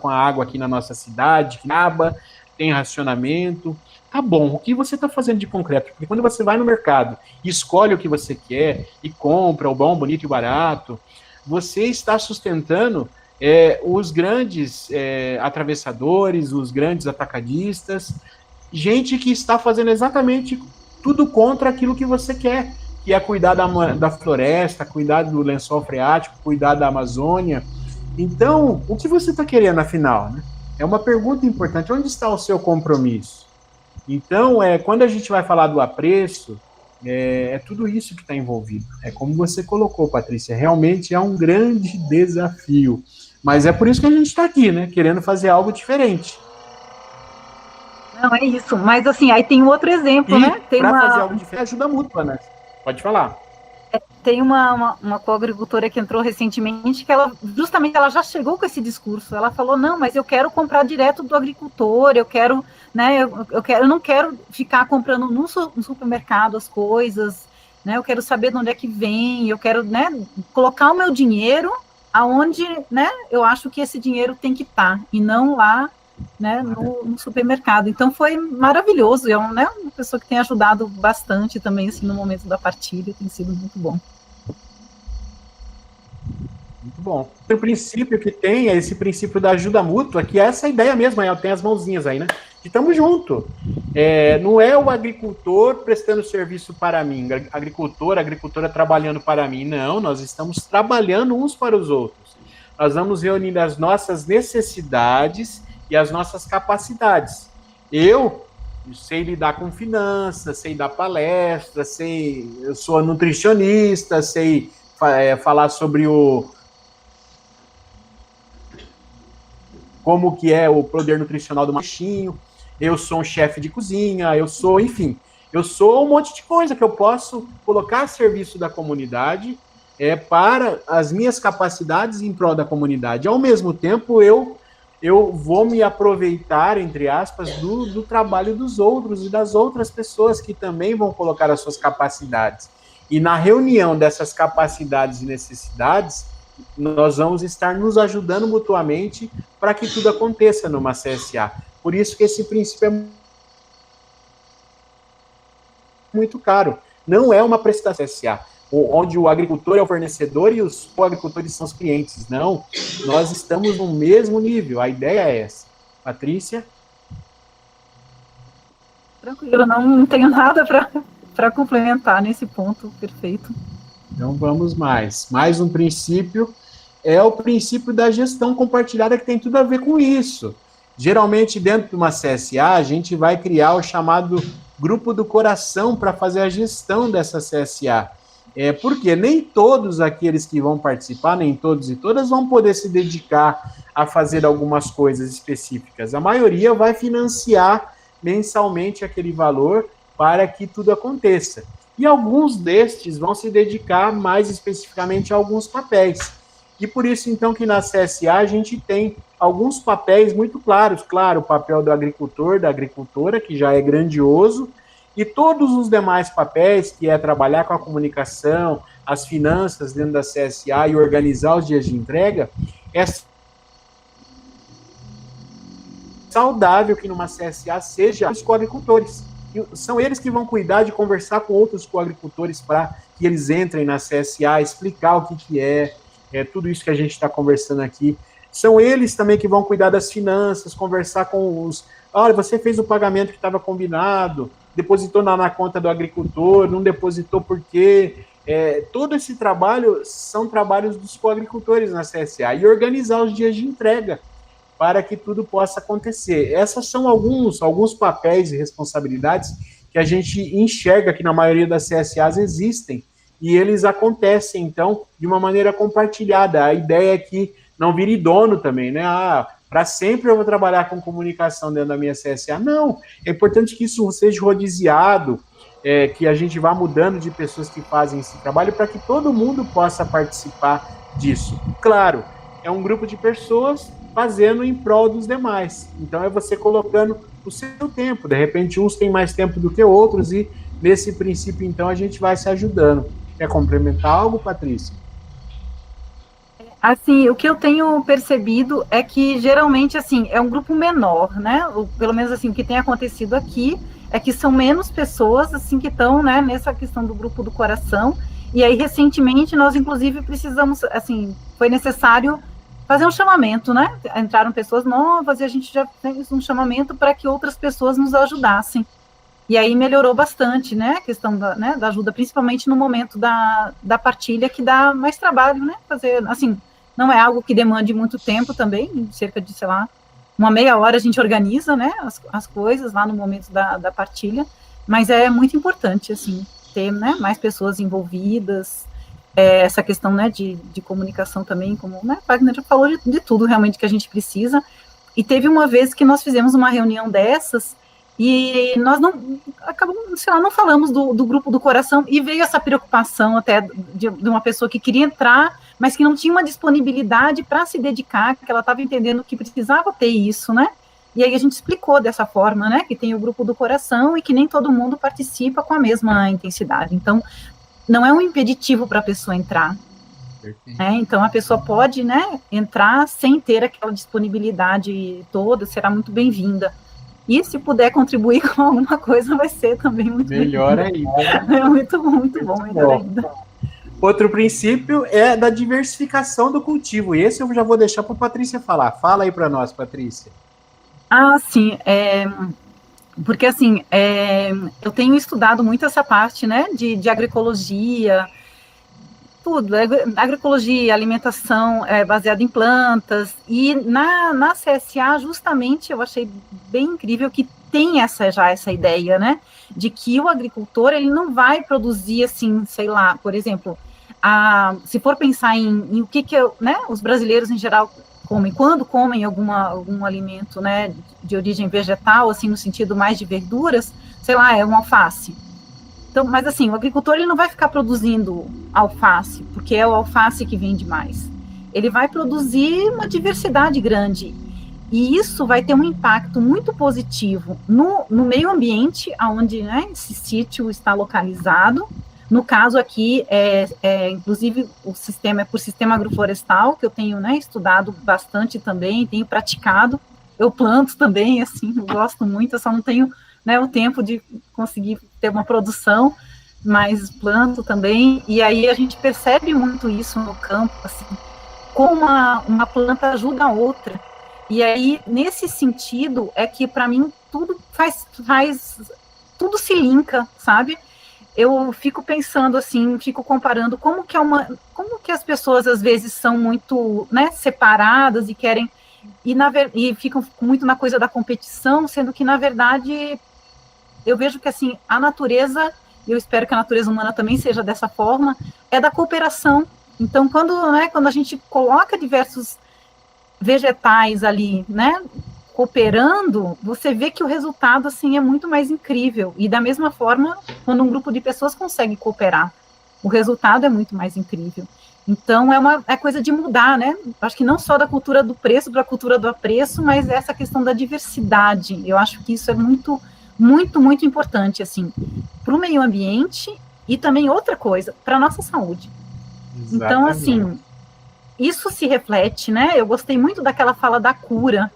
Speaker 7: com a água aqui na nossa cidade, que acaba, tem racionamento. Tá bom, o que você está fazendo de concreto? Porque quando você vai no mercado e escolhe o que você quer e compra o bom, bonito e barato, você está sustentando os grandes atravessadores, os grandes atacadistas, gente que está fazendo exatamente tudo contra aquilo que você quer, que é cuidar da floresta, cuidar do lençol freático, cuidar da Amazônia. Então, o que você está querendo, afinal? Né? É uma pergunta importante. Onde está o seu compromisso? Então, quando a gente vai falar do apreço, é tudo isso que está envolvido. É como você colocou, Patrícia, realmente é um grande desafio. Mas é por isso que a gente está aqui, né? Querendo fazer algo diferente.
Speaker 8: Não, é isso. Mas, assim, aí tem outro exemplo, né?
Speaker 7: Para fazer algo diferente, ajuda mútua, né? Pode falar.
Speaker 8: Tem uma coagricultora que entrou recentemente que ela já chegou com esse discurso. Ela falou, não, mas eu quero comprar direto do agricultor, eu quero, né, eu não quero ficar comprando no supermercado as coisas, né, eu quero saber de onde é que vem, eu quero, né, colocar o meu dinheiro aonde, né, eu acho que esse dinheiro tem que estar, e não lá, né, no supermercado. Então foi maravilhoso, é uma pessoa que tem ajudado bastante também, assim, no momento da partilha, tem sido muito bom.
Speaker 7: Muito bom. O princípio que tem é esse princípio da ajuda mútua, que é essa ideia mesmo, tem as mãozinhas aí, né? E estamos juntos. Não é o agricultor prestando serviço para mim, a agricultora trabalhando para mim. Não, nós estamos trabalhando uns para os outros. Nós vamos reunir as nossas necessidades e as nossas capacidades. Eu sei lidar com finanças, sei dar palestra, eu sou nutricionista, sei falar sobre como que é o poder nutricional do machinho, eu sou um chefe de cozinha, eu sou um monte de coisa que eu posso colocar a serviço da comunidade para as minhas capacidades em prol da comunidade. Ao mesmo tempo, eu vou me aproveitar, entre aspas, do trabalho dos outros e das outras pessoas que também vão colocar as suas capacidades. E na reunião dessas capacidades e necessidades, nós vamos estar nos ajudando mutuamente para que tudo aconteça numa CSA. Por isso que esse princípio é muito caro. Não é uma prestação CSA, onde o agricultor é o fornecedor e os coagricultores são os clientes. Não, nós estamos no mesmo nível. A ideia é essa. Patrícia?
Speaker 8: Tranquilo, não tenho nada para complementar nesse ponto. Perfeito.
Speaker 7: Então vamos mais. Mais um princípio é o princípio da gestão compartilhada, que tem tudo a ver com isso. Geralmente, dentro de uma CSA, a gente vai criar o chamado grupo do coração para fazer a gestão dessa CSA. Porque nem todos aqueles que vão participar, nem todos e todas vão poder se dedicar a fazer algumas coisas específicas. A maioria vai financiar mensalmente aquele valor para que tudo aconteça. E alguns destes vão se dedicar mais especificamente a alguns papéis. E por isso, então, que na CSA a gente tem alguns papéis muito claros. Claro, o papel do agricultor, da agricultora, que já é grandioso, e todos os demais papéis, que é trabalhar com a comunicação, as finanças dentro da CSA e organizar os dias de entrega, é saudável que numa CSA seja os coagricultores. São eles que vão cuidar de conversar com outros coagricultores para que eles entrem na CSA, explicar o que é tudo isso que a gente está conversando aqui. São eles também que vão cuidar das finanças, conversar com os... Olha, você fez o pagamento que estava combinado, depositou na conta do agricultor, não depositou por quê? Todo esse trabalho são trabalhos dos coagricultores na CSA. E organizar os dias de entrega para que tudo possa acontecer. Essas são alguns papéis e responsabilidades que a gente enxerga que na maioria das CSAs existem, e eles acontecem, então, de uma maneira compartilhada. A ideia é que não vire dono também, né? Para sempre eu vou trabalhar com comunicação dentro da minha CSA. Não, é importante que isso seja rodiziado, que a gente vá mudando de pessoas que fazem esse trabalho para que todo mundo possa participar disso? Claro, é um grupo de pessoas fazendo em prol dos demais. Então é você colocando o seu tempo. De repente, uns têm mais tempo do que outros e nesse princípio, então, a gente vai se ajudando. Quer complementar algo, Patrícia?
Speaker 8: Assim, o que eu tenho percebido é que geralmente assim é um grupo menor, né? Pelo menos assim o que tem acontecido aqui é que são menos pessoas assim que estão, né, nessa questão do grupo do coração. E aí recentemente nós inclusive precisamos, assim, foi necessário fazer um chamamento, né? Entraram pessoas novas e a gente já fez um chamamento para que outras pessoas nos ajudassem. E aí melhorou bastante, né, a questão da, né, da ajuda, principalmente no momento da partilha, que dá mais trabalho, né, fazer, assim, não é algo que demande muito tempo também, cerca de, sei lá, uma meia hora a gente organiza, né, as coisas lá no momento da partilha, mas é muito importante, assim, ter, né, mais pessoas envolvidas, essa questão, né, de comunicação também, como, né, Wagner já falou de tudo realmente que a gente precisa, e teve uma vez que nós fizemos uma reunião dessas, e nós não, acabamos, sei lá, não falamos do grupo do coração, e veio essa preocupação até de uma pessoa que queria entrar, mas que não tinha uma disponibilidade para se dedicar, que ela estava entendendo que precisava ter isso, né? E aí a gente explicou dessa forma, né? Que tem o grupo do coração e que nem todo mundo participa com a mesma intensidade. Então, não é um impeditivo para a pessoa entrar. Né? Então, a pessoa pode, né, entrar sem ter aquela disponibilidade toda, será muito bem-vinda. E se puder contribuir com alguma coisa, vai ser também muito
Speaker 7: melhor ainda.
Speaker 8: É muito bom, melhor ainda.
Speaker 7: Outro princípio é da diversificação do cultivo. E esse eu já vou deixar para a Patrícia falar. Fala aí para nós, Patrícia.
Speaker 8: Ah, sim. Porque, assim, eu tenho estudado muito essa parte, né, de agroecologia, tudo, agroecologia, alimentação baseada em plantas, e na CSA, justamente, eu achei bem incrível que tem essa ideia, né, de que o agricultor, ele não vai produzir, assim, sei lá, por exemplo, se for pensar em o que né, os brasileiros, em geral, comem, quando comem algum alimento, né, de origem vegetal, assim, no sentido mais de verduras, sei lá, é um alface. Então, mas assim, o agricultor ele não vai ficar produzindo alface, porque é o alface que vende mais. Ele vai produzir uma diversidade grande. E isso vai ter um impacto muito positivo no meio ambiente, onde, né, esse sítio está localizado. No caso aqui, inclusive, o sistema é por sistema agroflorestal, que eu tenho, né, estudado bastante também, tenho praticado. Eu planto também, assim, eu gosto muito, eu só não tenho, né, o tempo de conseguir ter uma produção, mas planto também, e aí a gente percebe muito isso no campo, assim, como uma planta ajuda a outra, e aí, nesse sentido, é que, para mim, tudo tudo se linka, sabe? Eu fico pensando, assim, fico comparando como que as pessoas, às vezes, são muito, né, separadas e querem, e ficam muito na coisa da competição, sendo que, na verdade, eu vejo que, assim, a natureza, e eu espero que a natureza humana também seja dessa forma, é da cooperação. Então, quando a gente coloca diversos vegetais ali, né, cooperando, você vê que o resultado, assim, é muito mais incrível. E da mesma forma, quando um grupo de pessoas consegue cooperar, o resultado é muito mais incrível. Então, é coisa de mudar, né? Acho que não só da cultura do preço para a cultura do apreço, mas essa questão da diversidade. Eu acho que isso é muito, muito, muito importante, assim, para o meio ambiente e também outra coisa, para a nossa saúde. Exatamente. Então, assim, isso se reflete, né? Eu gostei muito daquela fala da cura.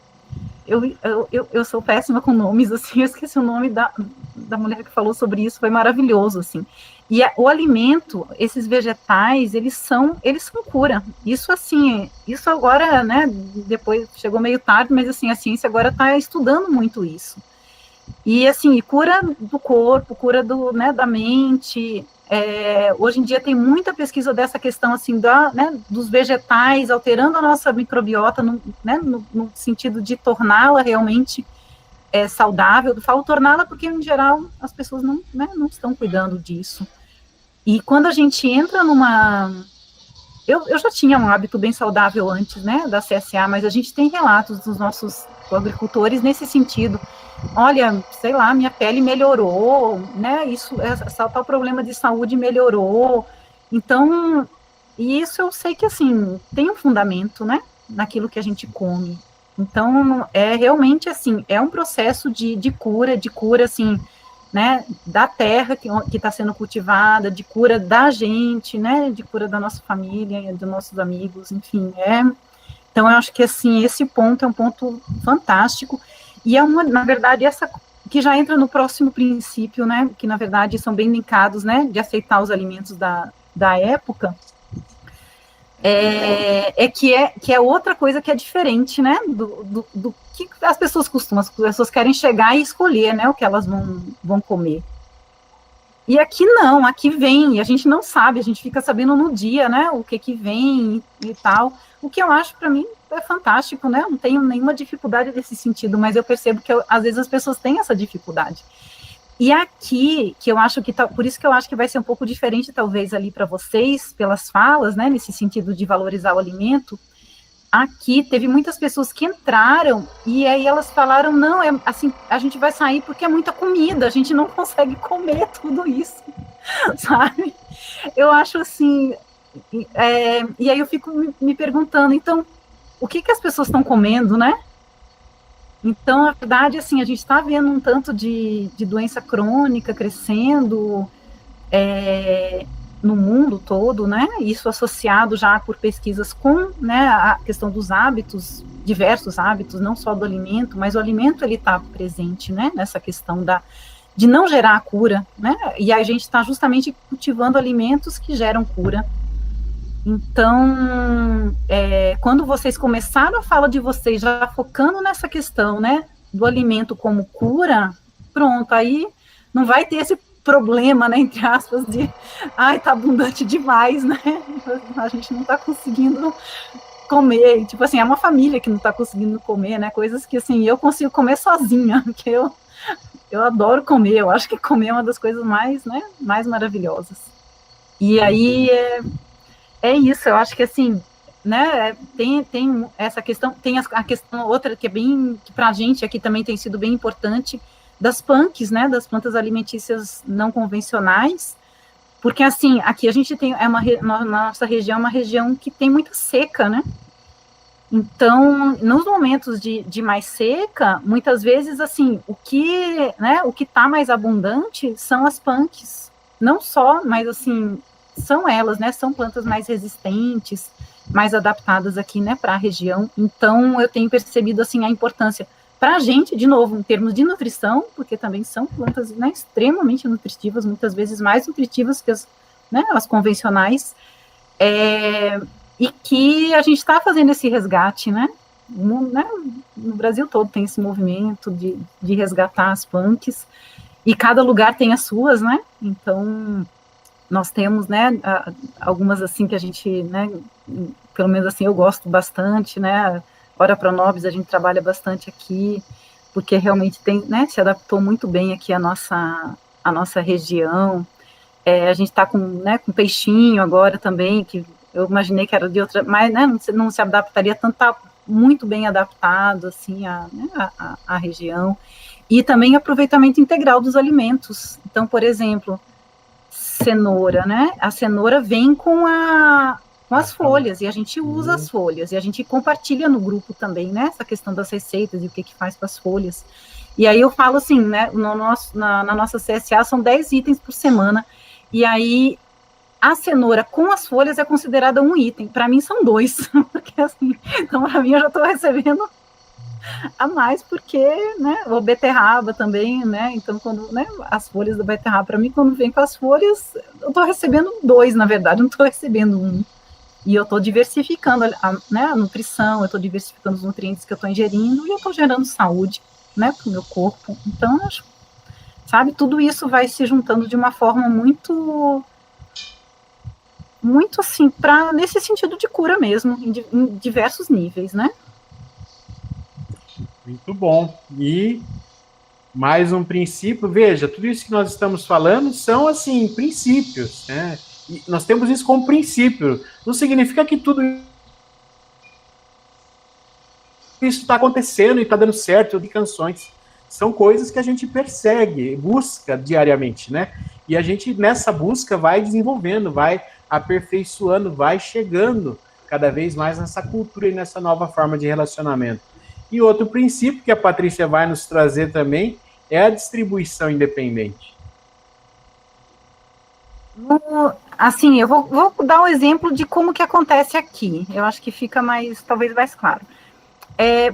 Speaker 8: Eu sou péssima com nomes, assim, eu esqueci o nome da mulher que falou sobre isso, foi maravilhoso, assim. E o alimento, esses vegetais, eles são cura. Isso, assim, isso agora, né, depois chegou meio tarde, mas, assim, a ciência agora está estudando muito isso. E, assim, cura do corpo, cura né, da mente. Hoje em dia tem muita pesquisa dessa questão, assim, né, dos vegetais, alterando a nossa microbiota, no sentido de torná-la realmente saudável. Eu falo torná-la porque, em geral, as pessoas não estão cuidando disso. E quando a gente entra eu já tinha um hábito bem saudável antes, né, da CSA, mas a gente tem relatos dos nossos agricultores nesse sentido. Olha, sei lá, minha pele melhorou, né, tal problema de saúde melhorou. Então, E isso eu sei que, assim, tem um fundamento, né, naquilo que a gente come. Então, é realmente, assim, é um processo de cura, assim, né, da terra que está sendo cultivada, de cura da gente, né, de cura da nossa família, dos nossos amigos, enfim, então eu acho que, assim, esse ponto é um ponto fantástico, e na verdade, essa que já entra no próximo princípio, né, que na verdade são bem linkados, né, de aceitar os alimentos da época, que é outra coisa que é diferente, né, do que as pessoas querem chegar e escolher, né, o que elas vão comer. E aqui não, aqui vem, e a gente não sabe, a gente fica sabendo no dia, né, o que vem e tal, o que eu acho, para mim, é fantástico, né, não tenho nenhuma dificuldade nesse sentido, mas eu percebo que, às vezes, as pessoas têm essa dificuldade. E aqui, que eu acho que, por isso que eu acho que vai ser um pouco diferente, talvez, ali para vocês, pelas falas, né, nesse sentido de valorizar o alimento, aqui teve muitas pessoas que entraram e aí elas falaram, não, assim, a gente vai sair porque é muita comida, a gente não consegue comer tudo isso, sabe? Eu acho assim, e aí eu fico me perguntando, então, o que as pessoas estão comendo, né? Então, na verdade, assim, a gente está vendo um tanto de doença crônica crescendo, no mundo todo, né, isso associado já por pesquisas com, né, a questão dos hábitos, diversos hábitos, não só do alimento, mas o alimento, ele está presente, né, nessa questão de não gerar a cura, né, e a gente está justamente cultivando alimentos que geram cura. Então, quando vocês começaram a fala de vocês, já focando nessa questão, né, do alimento como cura, pronto, aí não vai ter esse problema, né, entre aspas, de, tá abundante demais, né, a gente não tá conseguindo comer, tipo assim, é uma família que não tá conseguindo comer, né, coisas que, assim, eu consigo comer sozinha, porque eu adoro comer, eu acho que comer é uma das coisas mais, né, mais maravilhosas. E aí, é isso, eu acho que, assim, né, tem essa questão, tem a questão outra que é bem, que pra gente aqui também tem sido bem importante, das PANCs, né, das plantas alimentícias não convencionais, porque, assim, aqui a gente tem, na nossa região, é uma região que tem muita seca, né, então, nos momentos de mais seca, muitas vezes, assim, o que tá mais abundante são as PANCs, não só, mas, assim, são elas, né, são plantas mais resistentes, mais adaptadas aqui, né, para a região, então eu tenho percebido, assim, a importância para a gente, de novo, em termos de nutrição, porque também são plantas, né, extremamente nutritivas, muitas vezes mais nutritivas que as convencionais, e que a gente está fazendo esse resgate, né, no Brasil todo tem esse movimento de resgatar as PANCs, e cada lugar tem as suas, né, então nós temos, né, algumas, assim, que a gente, né, pelo menos, assim, eu gosto bastante, né, Ora Pronobis, a gente trabalha bastante aqui, porque realmente tem, né, se adaptou muito bem aqui a nossa região. A gente está com, né, com peixinho agora também, que eu imaginei que era de outra, mas, né, não se adaptaria tanto, tá muito bem adaptado, assim, a região. E também aproveitamento integral dos alimentos. Então, por exemplo, cenoura, né, a cenoura vem com as folhas, e a gente usa as folhas, e a gente compartilha no grupo também, né, essa questão das receitas e o que faz com as folhas. E aí eu falo assim, né, na nossa CSA são 10 itens por semana, e aí a cenoura com as folhas é considerada um item, para mim são 2, porque assim, então para mim eu já estou recebendo a mais, porque, né, o beterraba também, né, então quando, né, as folhas da beterraba, para mim, quando vem com as folhas, eu estou recebendo 2, na verdade, não estou recebendo 1. E eu estou diversificando a nutrição, eu estou diversificando os nutrientes que eu estou ingerindo e eu estou gerando saúde, né, para o meu corpo. Então, sabe, tudo isso vai se juntando de uma forma muito, muito assim, nesse sentido de cura mesmo, em diversos níveis, né?
Speaker 7: Muito bom. E mais um princípio, veja, tudo isso que nós estamos falando são, assim, princípios, né? E nós temos isso como princípio. Não significa que tudo isso está acontecendo e está dando certo de canções. São coisas que a gente persegue, busca diariamente, né? E a gente, nessa busca, vai desenvolvendo, vai aperfeiçoando, vai chegando cada vez mais nessa cultura e nessa nova forma de relacionamento. E outro princípio que a Patrícia vai nos trazer também é a distribuição independente.
Speaker 8: Assim, eu vou dar um exemplo de como que acontece aqui. Eu acho que fica talvez mais claro.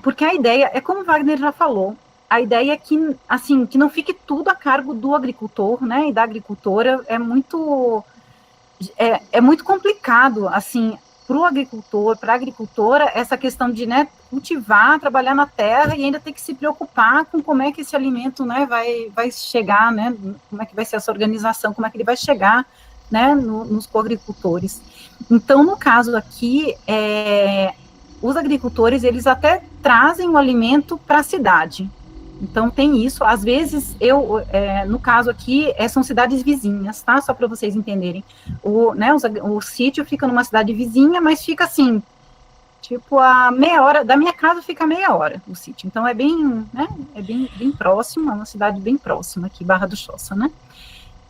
Speaker 8: Porque a ideia, é como o Wagner já falou, a ideia é que, assim, que não fique tudo a cargo do agricultor, né, e da agricultora. É muito complicado, assim, para o agricultor, para a agricultora, essa questão de, né, cultivar, trabalhar na terra e ainda ter que se preocupar com como é que esse alimento, né, vai chegar, né, como é que vai ser essa organização, como é que ele vai chegar, né, nos coagricultores. Então, no caso aqui, os agricultores, eles até trazem o alimento para a cidade. Então, tem isso. Às vezes, no caso aqui, são cidades vizinhas, tá? Só para vocês entenderem. O sítio fica numa cidade vizinha, mas fica assim, tipo, a meia hora, da minha casa fica meia hora o sítio. Então, é bem, né? É bem próximo, é uma cidade bem próxima aqui, Barra do Choça, né?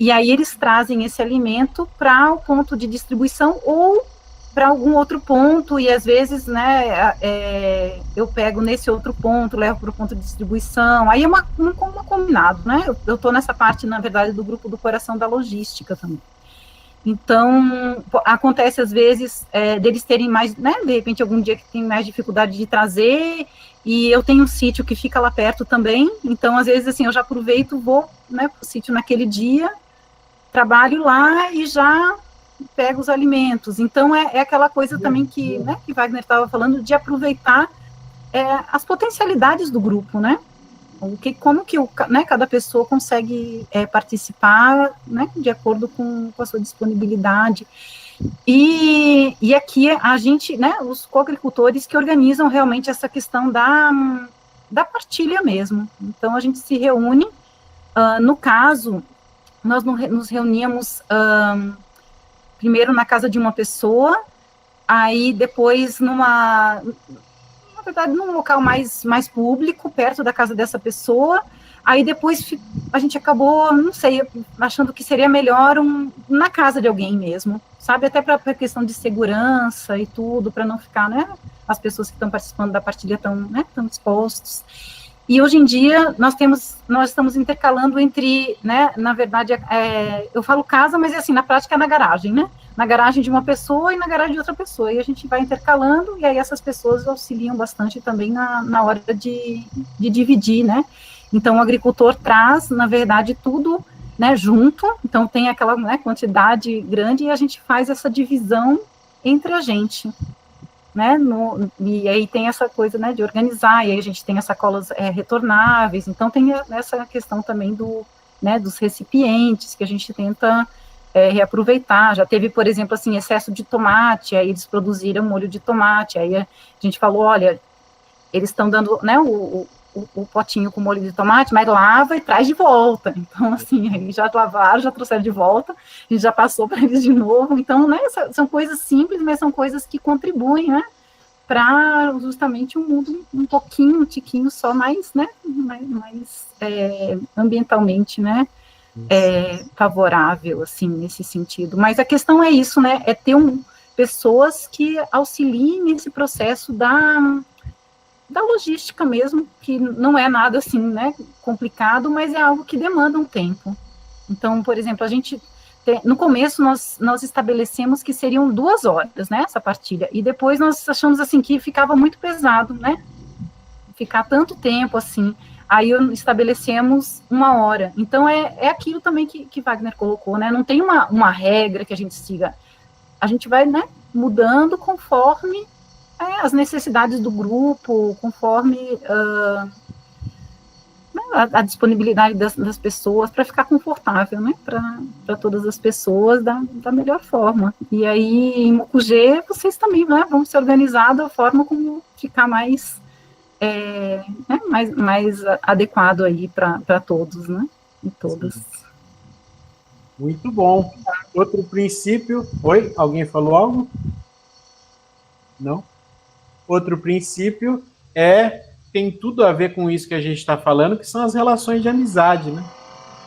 Speaker 8: E aí, eles trazem esse alimento para o ponto de distribuição ou para algum outro ponto, e às vezes, né, eu pego nesse outro ponto, levo para o ponto de distribuição, aí é um combinado, né, eu estou nessa parte, na verdade, do grupo do coração da logística também. Então, acontece às vezes deles terem mais, né, de repente algum dia que tem mais dificuldade de trazer, e eu tenho um sítio que fica lá perto também, então às vezes assim, eu já aproveito, vou, né, para o sítio naquele dia, trabalho lá e já pega os alimentos. Então, é aquela coisa também que, né, que Wagner estava falando, de aproveitar as potencialidades do grupo, né? Como que né, cada pessoa consegue participar, né, de acordo com a sua disponibilidade. E aqui a gente, né, os coagricultores que organizam realmente essa questão da partilha mesmo. Então, a gente se reúne, no caso, nós nos reuníamos primeiro na casa de uma pessoa, aí depois na verdade, num local mais público, perto da casa dessa pessoa, aí depois a gente acabou, não sei, achando que seria melhor na casa de alguém mesmo, sabe, até para questão de segurança e tudo, para não ficar, né, as pessoas que estão participando da partilha tão expostos. E hoje em dia nós estamos intercalando entre, né, na verdade, eu falo casa, mas assim, na prática é na garagem, né? Na garagem de uma pessoa e na garagem de outra pessoa. E a gente vai intercalando, e aí essas pessoas auxiliam bastante também na hora de dividir, né? Então o agricultor traz, na verdade, tudo, né, junto, então tem aquela, né, quantidade grande, e a gente faz essa divisão entre a gente. Né, e aí tem essa coisa, né, de organizar, e aí a gente tem as sacolas retornáveis, então tem essa questão também dos recipientes, que a gente tenta reaproveitar. Já teve, por exemplo, assim, excesso de tomate, aí eles produziram molho de tomate, aí a gente falou, olha, eles estão dando, né, o potinho com molho de tomate, mas lava e traz de volta. Então, assim, aí já lavaram, já trouxeram de volta, a gente já passou para eles de novo. Então, né, são coisas simples, mas são coisas que contribuem, né, para justamente um mundo um tiquinho só mais, né, mais ambientalmente, né, favorável, assim, nesse sentido. Mas a questão é isso, né, é ter pessoas que auxiliem nesse processo da logística mesmo, que não é nada assim, né, complicado, mas é algo que demanda um tempo. Então, por exemplo, a gente, no começo, nós estabelecemos que seriam 2 horas, né, essa partilha, e depois nós achamos, assim, que ficava muito pesado, né, ficar tanto tempo, assim, aí estabelecemos 1 hora. Então, é aquilo também que Wagner colocou, né, não tem uma regra que a gente siga, a gente vai, né, mudando conforme as necessidades do grupo, conforme a disponibilidade das pessoas, para ficar confortável, né, para todas as pessoas da melhor forma. E aí, em Mucugê, vocês também, né, vão se organizar da forma como ficar mais adequado aí para todos, né, e todas.
Speaker 7: Muito bom. Outro princípio... Oi? Alguém falou algo? Não? Outro princípio tem tudo a ver com isso que a gente está falando, que são as relações de amizade, né?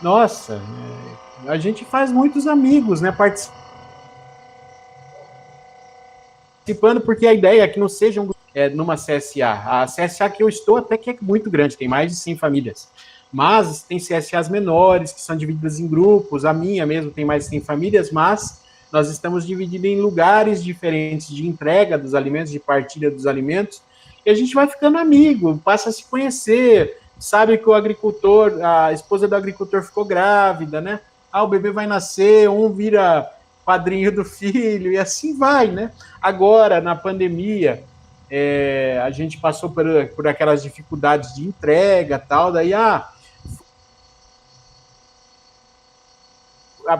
Speaker 7: Nossa, a gente faz muitos amigos, né? participando, porque a ideia é que não seja numa CSA. A CSA que eu estou até que é muito grande, tem mais de 100 famílias. Mas tem CSAs menores, que são divididas em grupos. A minha mesmo tem mais de 100 famílias, mas nós estamos divididos em lugares diferentes de entrega dos alimentos, de partilha dos alimentos, e a gente vai ficando amigo, passa a se conhecer, sabe que o agricultor, a esposa do agricultor ficou grávida, né? Ah, o bebê vai nascer, um vira padrinho do filho, e assim vai, né? Agora, na pandemia, a gente passou por aquelas dificuldades de entrega, tal, daí, a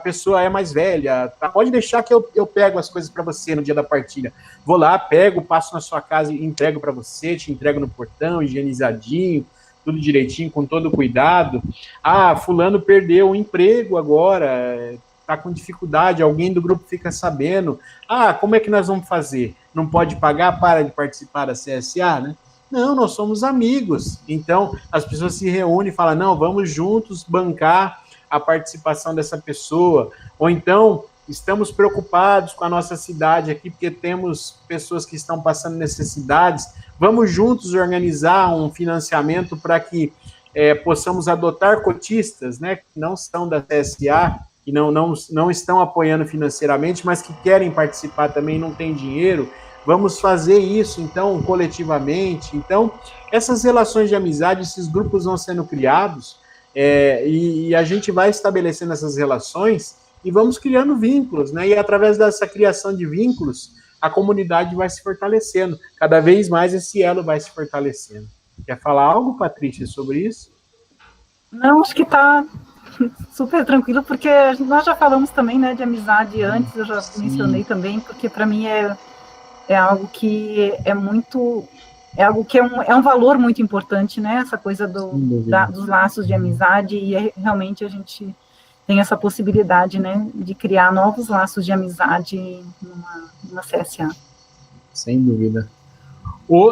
Speaker 7: pessoa é mais velha, tá? Pode deixar que eu pego as coisas para você no dia da partilha. Vou lá, pego, passo na sua casa e entrego para você, te entrego no portão, higienizadinho, tudo direitinho, com todo cuidado. Ah, fulano perdeu o emprego agora, tá com dificuldade, alguém do grupo fica sabendo. Ah, como é que nós vamos fazer? Não pode pagar para de participar da CSA, né? Não, nós somos amigos. Então, as pessoas se reúnem e falam, não, vamos juntos bancar a participação dessa pessoa, ou então estamos preocupados com a nossa cidade aqui, porque temos pessoas que estão passando necessidades, vamos juntos organizar um financiamento para que possamos adotar cotistas, né, que não são da CSA, e não estão apoiando financeiramente, mas que querem participar também, não tem dinheiro, vamos fazer isso, então, coletivamente. Então, essas relações de amizade, esses grupos vão sendo criados, e a gente vai estabelecendo essas relações e vamos criando vínculos, né? E através dessa criação de vínculos, a comunidade vai se fortalecendo. Cada vez mais esse elo vai se fortalecendo. Quer falar algo, Patrícia, sobre isso?
Speaker 8: Não, acho que está super tranquilo, porque nós já falamos também, né, de amizade antes, eu já mencionei também, porque para mim é algo que é muito... É algo que é um valor muito importante, né? Essa coisa dos laços de amizade, e realmente a gente tem essa possibilidade, né? De criar novos laços de amizade numa CSA.
Speaker 7: Sem dúvida.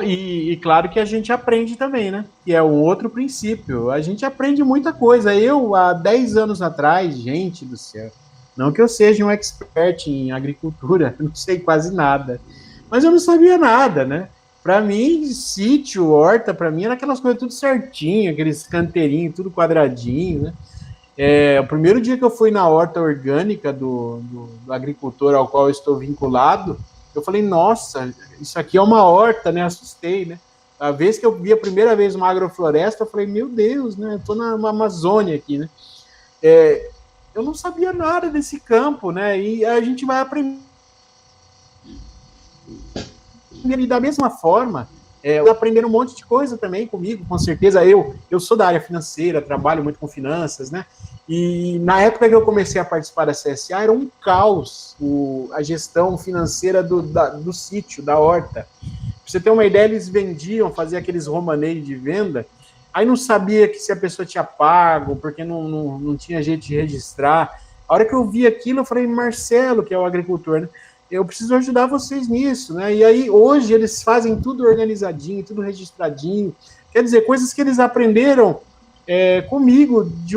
Speaker 7: E claro que a gente aprende também, né? Que é um outro princípio. A gente aprende muita coisa. Eu, há 10 anos atrás, gente do céu, não que eu seja um expert em agricultura, não sei quase nada, mas eu não sabia nada, né? Para mim, sítio, horta, para mim era aquelas coisas tudo certinho, aqueles canteirinhos, tudo quadradinho, né? O primeiro dia que eu fui na horta orgânica do agricultor ao qual eu estou vinculado, eu falei, nossa, isso aqui é uma horta, né? Assustei, né? A vez que eu vi a primeira vez uma agrofloresta, eu falei, meu Deus, né? Eu tô na Amazônia aqui, né? Eu não sabia nada desse campo, né? E a gente vai aprender. E da mesma forma, aprender um monte de coisa também comigo, com certeza. Eu sou da área financeira, trabalho muito com finanças, né? E na época que eu comecei a participar da CSA, era um caos a gestão financeira do sítio, da horta. Pra você ter uma ideia, eles vendiam, faziam aqueles romaneios de venda, aí não sabia que se a pessoa tinha pago, porque não tinha jeito de registrar. A hora que eu vi aquilo, eu falei, Marcelo, que é o agricultor, né? Eu preciso ajudar vocês nisso, né? E aí, hoje, eles fazem tudo organizadinho, tudo registradinho. Quer dizer, coisas que eles aprenderam comigo de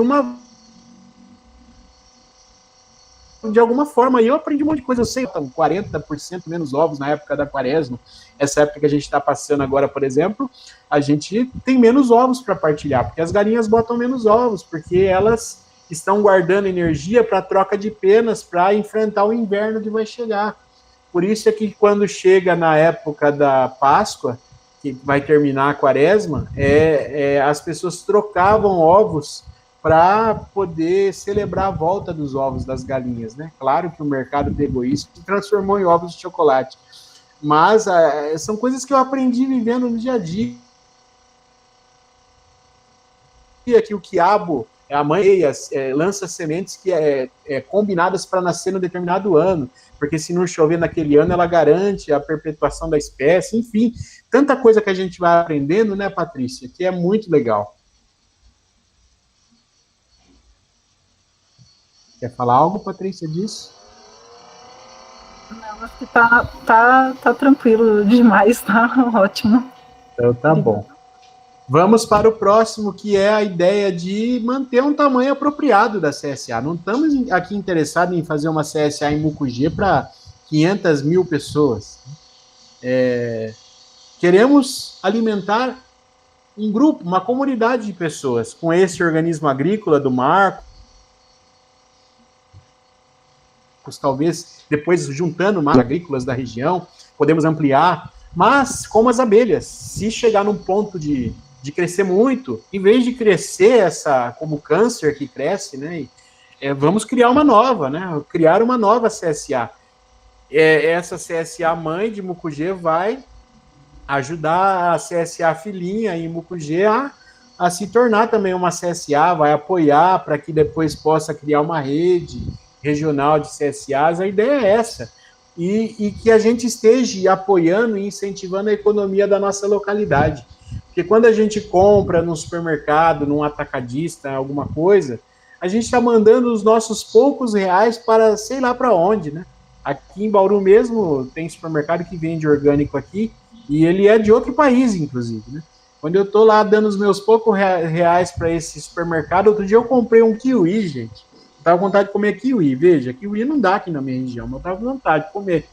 Speaker 7: alguma forma. E eu aprendi um monte de coisa. Eu sei, 40% menos ovos na época da quaresma. Essa época que a gente está passando agora, por exemplo, a gente tem menos ovos para partilhar, porque as galinhas botam menos ovos, porque elas estão guardando energia para troca de penas, para enfrentar o inverno que vai chegar. Por isso é que quando chega na época da Páscoa, que vai terminar a quaresma, as pessoas trocavam ovos para poder celebrar a volta dos ovos das galinhas, né? Claro que o mercado pegou isso e transformou em ovos de chocolate. Mas são coisas que eu aprendi vivendo no dia a dia. Que o quiabo, a mãe lança sementes que combinadas para nascer no determinado ano, porque se não chover naquele ano, ela garante a perpetuação da espécie, enfim, tanta coisa que a gente vai aprendendo, né, Patrícia, que é muito legal. Quer falar algo, Patrícia, disso?
Speaker 8: Não, acho que tá tranquilo demais, tá ótimo.
Speaker 7: Então tá bom. Vamos para o próximo, que é a ideia de manter um tamanho apropriado da CSA. Não estamos aqui interessados em fazer uma CSA em Mucugê para 500 mil pessoas. Queremos alimentar um grupo, uma comunidade de pessoas com esse organismo agrícola do Marcos, talvez depois juntando mais agrícolas da região, podemos ampliar, mas como as abelhas, se chegar num ponto de crescer muito, em vez de crescer como câncer que cresce, né, vamos criar uma nova, né, criar uma nova CSA. Essa CSA mãe de Mucugê vai ajudar a CSA filhinha em Mucugê a se tornar também uma CSA, vai apoiar para que depois possa criar uma rede regional de CSAs. A ideia é essa, e que a gente esteja apoiando e incentivando a economia da nossa localidade, porque quando a gente compra num supermercado, num atacadista, alguma coisa, a gente está mandando os nossos poucos reais para sei lá para onde, né? Aqui em Bauru mesmo tem supermercado que vende orgânico aqui, e ele é de outro país, inclusive, né? Quando eu estou lá dando os meus poucos reais para esse supermercado, outro dia eu comprei um kiwi, gente. Estava com vontade de comer kiwi, veja, kiwi não dá aqui na minha região, mas eu estava com vontade de comer.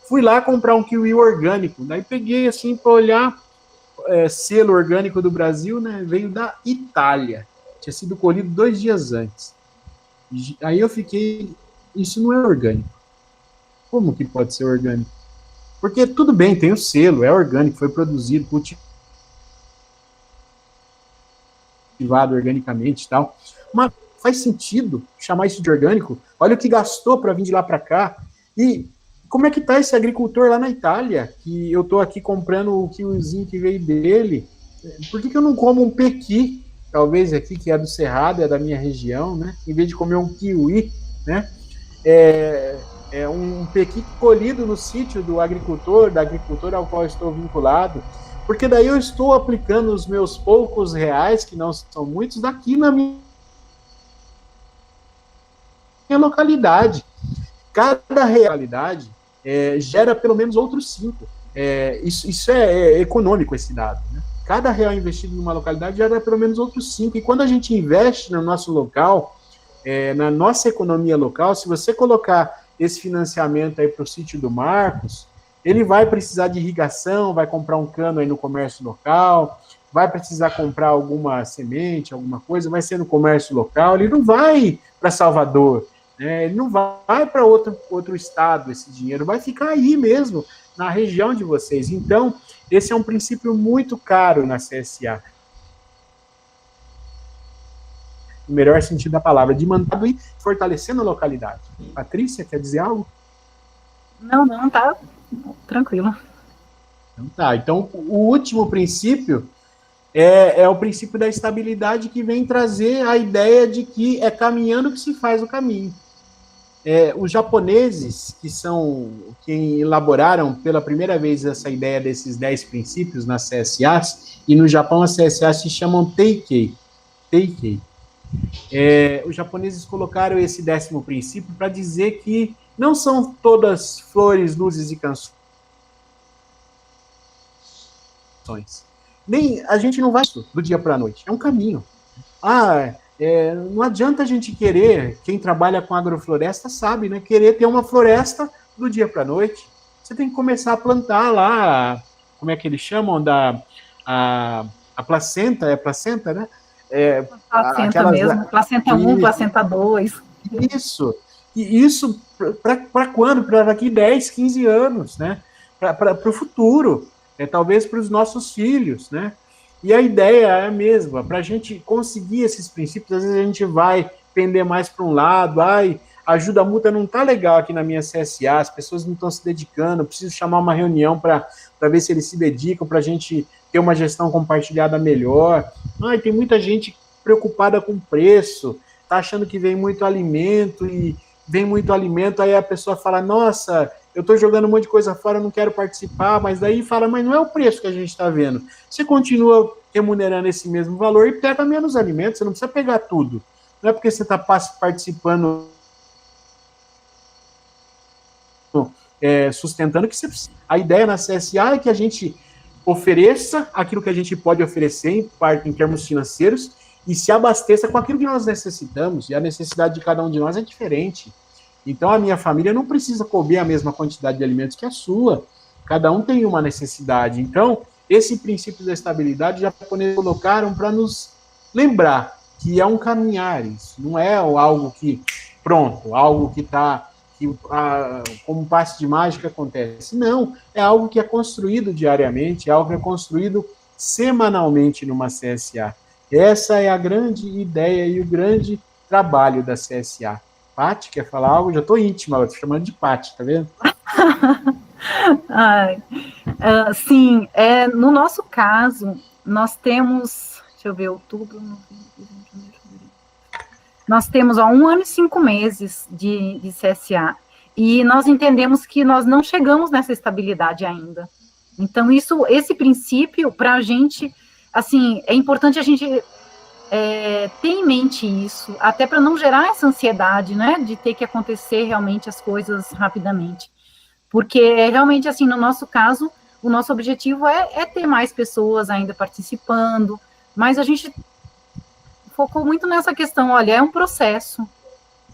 Speaker 7: Fui lá comprar um kiwi orgânico, daí peguei assim para olhar, selo orgânico do Brasil, né? Veio da Itália, tinha sido colhido 2 dias antes. Aí eu fiquei, isso não é orgânico. Como que pode ser orgânico? Porque tudo bem, tem o selo, é orgânico, foi produzido, cultivado organicamente e tal, mas faz sentido chamar isso de orgânico? Olha o que gastou para vir de lá para cá. E como é que está esse agricultor lá na Itália, que eu estou aqui comprando o kiwizinho que veio dele? Por que eu não como um pequi, talvez aqui, que é do Cerrado, é da minha região, né? Em vez de comer um kiwi, né? Um pequi colhido no sítio do agricultor, da agricultora ao qual eu estou vinculado, porque daí eu estou aplicando os meus poucos reais, que não são muitos, daqui na minha localidade. Cada realidade gera pelo menos outros 5. Isso é econômico, esse dado, né? Cada real investido numa localidade gera pelo menos outros 5. E quando a gente investe no nosso local, na nossa economia local, se você colocar esse financiamento aí para o sítio do Marcos, ele vai precisar de irrigação, vai comprar um cano aí no comércio local, vai precisar comprar alguma semente, alguma coisa, vai ser no comércio local, ele não vai para Salvador, né? Ele não vai para outro estado, esse dinheiro vai ficar aí mesmo, na região de vocês. Então, esse é um princípio muito caro na CSA. No melhor sentido da palavra, de manter e fortalecendo a localidade. Patrícia, quer dizer algo?
Speaker 8: Não, tá tranquilo.
Speaker 7: Então tá, então o último princípio é o princípio da estabilidade, que vem trazer a ideia de que é caminhando que se faz o caminho. Os japoneses, que são quem elaboraram pela primeira vez essa ideia desses 10 princípios nas CSAs, e no Japão as CSAs se chamam Teikei. Os japoneses colocaram esse 10º princípio para dizer que não são todas flores, luzes e canções. Nem a gente não vai do dia para a noite, é um caminho. Não adianta a gente querer, quem trabalha com agrofloresta sabe, né? Querer ter uma floresta do dia para a noite. Você tem que começar a plantar lá, como é que eles chamam, a placenta, é placenta, né?
Speaker 8: Placenta mesmo, placenta 1, placenta 2.
Speaker 7: Isso. E isso para quando? Para daqui 10, 15 anos, né? Para o futuro, talvez para os nossos filhos, né? E a ideia é a mesma, para a gente conseguir esses princípios, às vezes a gente vai pender mais para um lado, ajuda mútua não está legal aqui na minha CSA, as pessoas não estão se dedicando, preciso chamar uma reunião para ver se eles se dedicam, para a gente ter uma gestão compartilhada melhor. Tem muita gente preocupada com preço, está achando que vem muito alimento, aí a pessoa fala, nossa, eu estou jogando um monte de coisa fora, não quero participar, mas daí fala, mas não é o preço que a gente está vendo. Você continua remunerando esse mesmo valor e pega menos alimentos, você não precisa pegar tudo. Não é porque você está participando, sustentando, que você precisa. A ideia na CSA é que a gente ofereça aquilo que a gente pode oferecer em termos financeiros e se abasteça com aquilo que nós necessitamos, e a necessidade de cada um de nós é diferente. Então, a minha família não precisa comer a mesma quantidade de alimentos que a sua. Cada um tem uma necessidade. Então, esse princípio da estabilidade, os japoneses colocaram para nos lembrar que é um caminhar isso. Não é algo que, pronto, algo que está, como um passe de mágica acontece. Não, é algo que é construído diariamente, é algo que é construído semanalmente numa CSA. Essa é a grande ideia e o grande trabalho da CSA. Paty, quer falar algo? Já estou íntima, estou chamando de Paty, tá vendo?
Speaker 8: Sim, no nosso caso, nós temos, deixa eu ver, outubro, nós temos 1 ano e 5 meses de CSA, e nós entendemos que nós não chegamos nessa estabilidade ainda. Então, esse princípio, para a gente, assim, é importante a gente ter em mente isso, até para não gerar essa ansiedade, né, de ter que acontecer realmente as coisas rapidamente. Porque, realmente, assim, no nosso caso, o nosso objetivo é ter mais pessoas ainda participando, mas a gente focou muito nessa questão, olha, é um processo,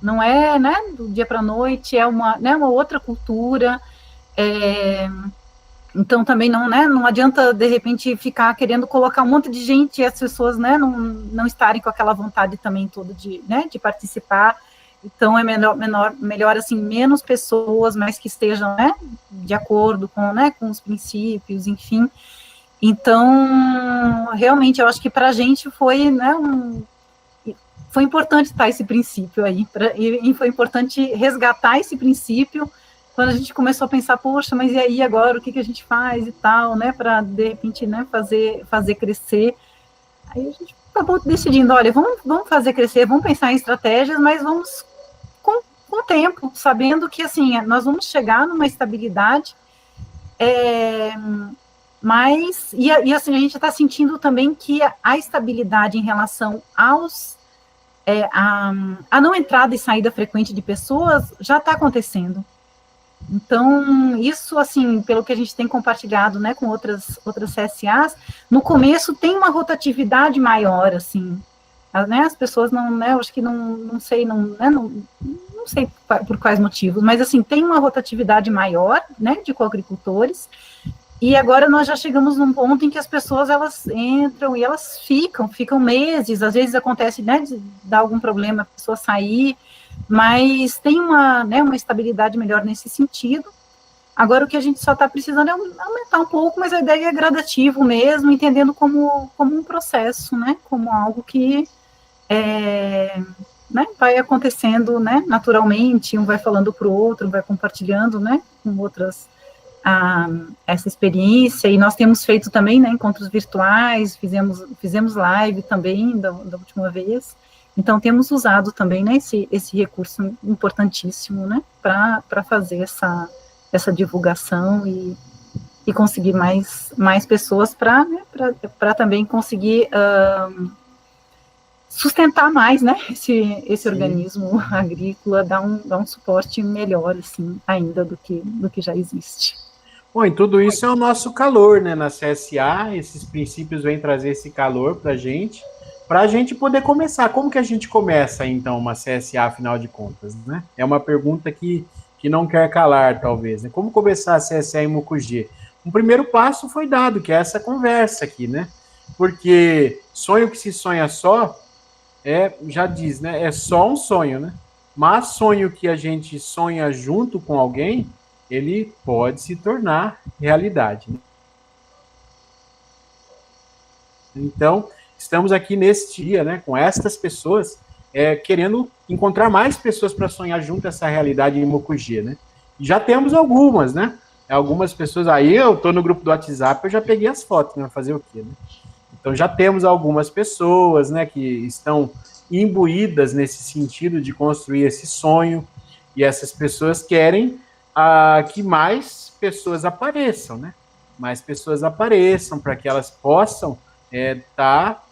Speaker 8: não é, né, do dia para a noite, é uma outra cultura, então também não adianta, de repente, ficar querendo colocar um monte de gente e as pessoas, né, não estarem com aquela vontade também toda de participar. Então, é melhor assim, menos pessoas, mas que estejam, né, de acordo com os princípios, enfim. Então, realmente, eu acho que para a gente foi, né, foi importante estar esse princípio aí, e foi importante resgatar esse princípio quando a gente começou a pensar, poxa, mas e aí agora, o que a gente faz e tal, né, para, de repente, né, fazer crescer. Aí a gente acabou decidindo, olha, vamos fazer crescer, vamos pensar em estratégias, mas vamos com o tempo, sabendo que, assim, nós vamos chegar numa estabilidade, mas, e assim, a gente está sentindo também que a estabilidade em relação a não entrada e saída frequente de pessoas já está acontecendo. Então, isso, assim, pelo que a gente tem compartilhado, né, com outras CSAs, no começo tem uma rotatividade maior, assim, né, as pessoas não, né, eu acho que não sei por quais motivos, mas, assim, tem uma rotatividade maior, né, de coagricultores, e agora nós já chegamos num ponto em que as pessoas, elas entram e elas ficam meses, às vezes acontece, né, de dar algum problema, a pessoa sair, mas tem uma estabilidade melhor nesse sentido. Agora o que a gente só está precisando é aumentar um pouco, mas a ideia é gradativo mesmo, entendendo como um processo, né, como algo que né, vai acontecendo, né, naturalmente, um vai falando para o outro, vai compartilhando, né, com outras essa experiência, e nós temos feito também, né, encontros virtuais, fizemos live também da última vez. Então, temos usado também, né, esse recurso importantíssimo, né, para fazer essa divulgação e conseguir mais pessoas para também conseguir sustentar mais, né, esse organismo agrícola, dar um suporte melhor, assim, ainda do que já existe.
Speaker 7: Bom, e tudo isso é o nosso calor, né, na CSA, esses princípios vêm trazer esse calor para a gente poder começar. Como que a gente começa, então, uma CSA, afinal de contas, né? É uma pergunta que não quer calar, talvez, né? Como começar a CSA em Mucugê? Um primeiro passo foi dado, que é essa conversa aqui, né? Porque sonho que se sonha só, já diz, né? É só um sonho, né? Mas sonho que a gente sonha junto com alguém, ele pode se tornar realidade, né? Então, estamos aqui neste dia, né, com estas pessoas, querendo encontrar mais pessoas para sonhar junto essa realidade em Mucugê, né? E já temos algumas, né? Algumas pessoas, aí eu estou no grupo do WhatsApp, eu já peguei as fotos, né? Fazer o quê, né? Então já temos algumas pessoas, né, que estão imbuídas nesse sentido de construir esse sonho, e essas pessoas querem que mais pessoas apareçam, né? Mais pessoas apareçam para que elas possam estar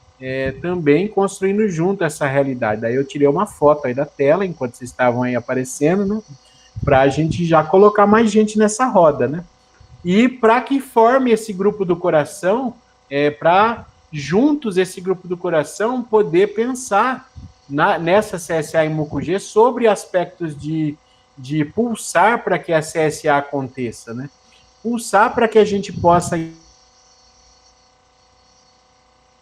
Speaker 7: também construindo junto essa realidade. Daí eu tirei uma foto aí da tela, enquanto vocês estavam aí aparecendo, né? Para a gente já colocar mais gente nessa roda, né? E para que forme esse grupo do coração, para juntos esse grupo do coração poder pensar nessa CSA em Mucugê sobre aspectos de pulsar para que a CSA aconteça, né? pulsar para que a gente possa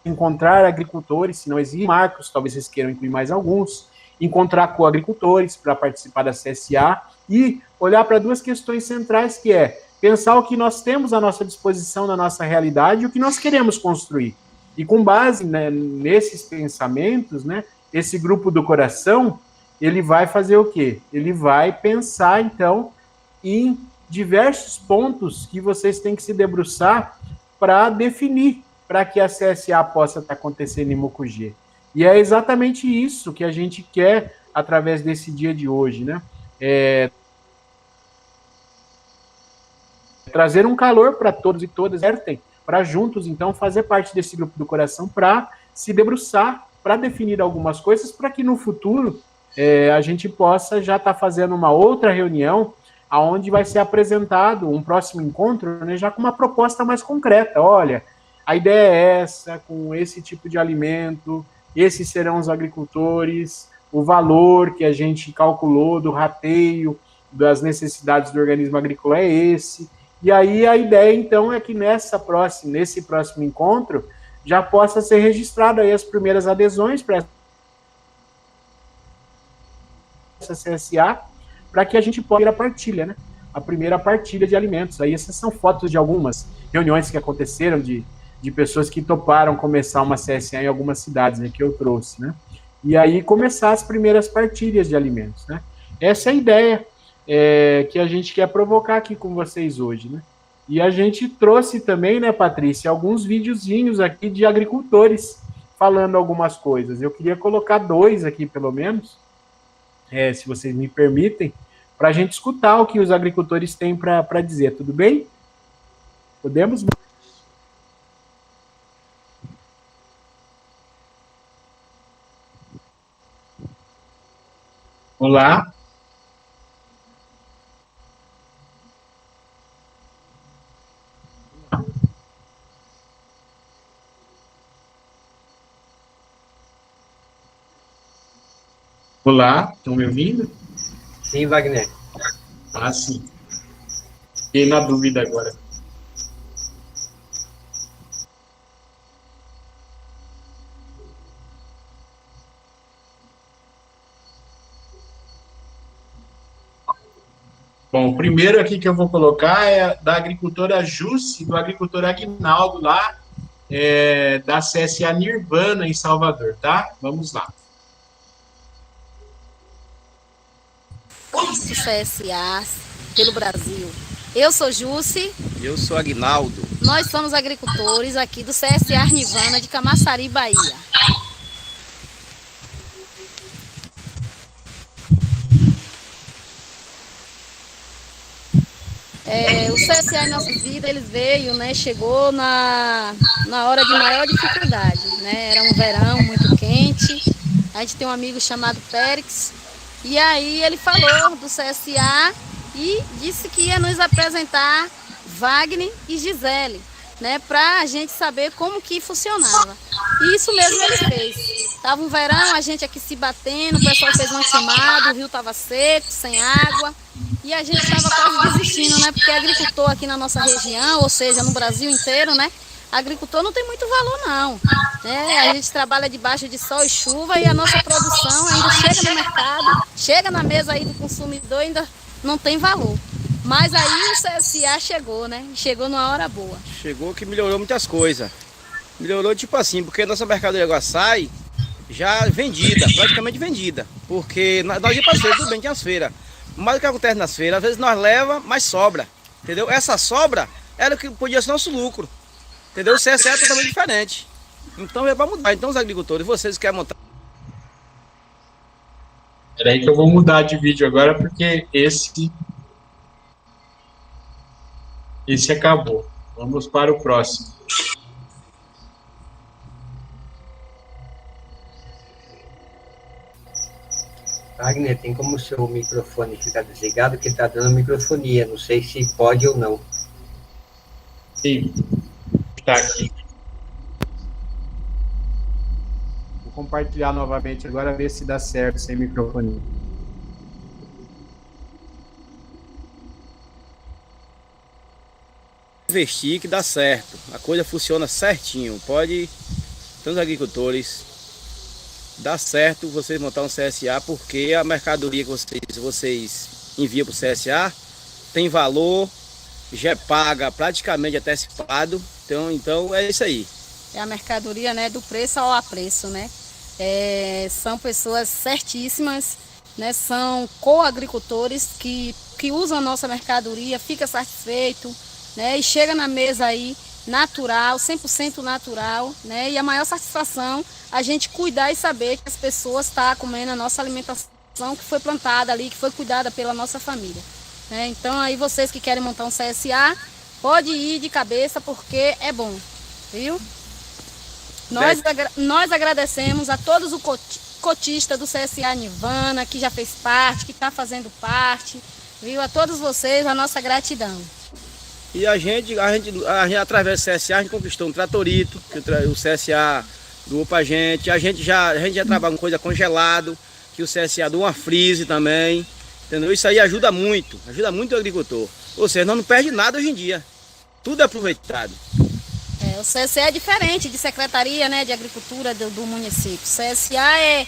Speaker 7: encontrar agricultores, se não existem marcos, talvez vocês queiram incluir mais alguns, encontrar coagricultores para participar da CSA e olhar para duas questões centrais, que é pensar o que nós temos à nossa disposição na nossa realidade e o que nós queremos construir. E com base, né, nesses pensamentos, né, esse grupo do coração, ele vai fazer o quê? Ele vai pensar, então, em diversos pontos que vocês têm que se debruçar para definir, para que a CSA possa estar acontecendo em Mucugê. E é exatamente isso que a gente quer através desse dia de hoje, né? Trazer um calor para todos e todas, para juntos, então, fazer parte desse grupo do coração para se debruçar, para definir algumas coisas, para que no futuro a gente possa já estar fazendo uma outra reunião, aonde vai ser apresentado um próximo encontro, né, já com uma proposta mais concreta. Olha, a ideia é essa, com esse tipo de alimento, esses serão os agricultores, o valor que a gente calculou do rateio das necessidades do organismo agrícola é esse. E aí a ideia, então, é que nesse próximo encontro já possa ser registrado aí as primeiras adesões para essa CSA, para que a gente possa ir à partilha, né? A primeira partilha de alimentos. Aí essas são fotos de algumas reuniões que aconteceram de pessoas que toparam começar uma CSA em algumas cidades, né, que eu trouxe, né? E aí começar as primeiras partilhas de alimentos, né? Essa é a ideia que a gente quer provocar aqui com vocês hoje, né? E a gente trouxe também, né, Patrícia, alguns videozinhos aqui de agricultores falando algumas coisas. Eu queria colocar 2 aqui, pelo menos, se vocês me permitem, para a gente escutar o que os agricultores têm para dizer. Tudo bem? Podemos? Olá. Olá, estão me ouvindo?
Speaker 1: Sim, Wagner.
Speaker 7: Ah, sim. Fiquei na dúvida agora. Bom, o primeiro aqui que eu vou colocar é da agricultora Jusce, do agricultor Aguinaldo, lá da CSA Nirvana, em Salvador, tá? Vamos lá.
Speaker 9: CSAs pelo Brasil. Eu sou Jusce.
Speaker 10: Eu sou Aguinaldo.
Speaker 9: Nós somos agricultores aqui do CSA Nirvana de Camaçari, Bahia. O CSA em nossa vida, ele veio, né, chegou na hora de maior dificuldade, né? Era um verão muito quente. A gente tem um amigo chamado Périx. E aí ele falou do CSA e disse que ia nos apresentar Wagner e Gisele, né, para a gente saber como que funcionava. E isso mesmo ele fez. Tava um verão, a gente aqui se batendo, o pessoal fez uma chamada, o rio estava seco, sem água, e a gente estava quase desistindo, né, porque agricultor aqui na nossa região, ou seja, no Brasil inteiro, né, agricultor não tem muito valor não. A gente trabalha debaixo de sol e chuva e a nossa produção ainda chega no mercado, chega na mesa aí do consumidor, ainda não tem valor. Mas aí o CSA chegou, né? Chegou numa hora boa.
Speaker 10: Chegou que melhorou muitas coisas. Melhorou tipo assim, porque a nossa mercadoria agora sai já vendida, praticamente vendida. Porque nós íamos para as feiras, tudo bem, tinha as feiras. Mas o que acontece nas feiras, às vezes nós leva, mas sobra. Entendeu? Essa sobra era o que podia ser nosso lucro. Entendeu? O CSA é totalmente diferente. Então é para mudar. Então os agricultores, vocês querem montar.
Speaker 7: Peraí que eu vou mudar de vídeo agora, porque esse acabou. Vamos para o próximo.
Speaker 1: Wagner, tem como o seu microfone ficar desligado, que está dando microfonia. Não sei se pode ou não.
Speaker 7: Sim. Está aqui. Vou compartilhar novamente agora, ver se dá certo sem microfone.
Speaker 10: investir que dá certo. A coisa funciona certinho. Pode, tantos agricultores, dá certo vocês montar um CSA, porque a mercadoria que vocês enviam para o CSA tem valor, já é paga praticamente antecipado. Então é isso aí.
Speaker 9: É a mercadoria, né, do preço ao apreço, né? São pessoas certíssimas, né? São coagricultores que usam a nossa mercadoria, fica satisfeito, né? E chega na mesa aí natural, 100% natural, né? E a maior satisfação a gente cuidar e saber que as pessoas estão comendo a nossa alimentação que foi plantada ali, que foi cuidada pela nossa família, né? Então aí vocês que querem montar um CSA, pode ir de cabeça porque é bom, viu? Nós agradecemos a todos os cotistas do CSA Nirvana, que já fez parte, que está fazendo parte, viu? A todos vocês, a nossa gratidão.
Speaker 10: E a gente através do CSA, a gente conquistou um tratorito, que o CSA doou pra gente. A gente já trabalha com coisa congelado, que o CSA doou uma freeze também, entendeu? Isso aí ajuda muito o agricultor. Ou seja, nós não perde nada hoje em dia, tudo é aproveitado.
Speaker 9: O CSA é diferente de Secretaria, né, de Agricultura do município. O CSA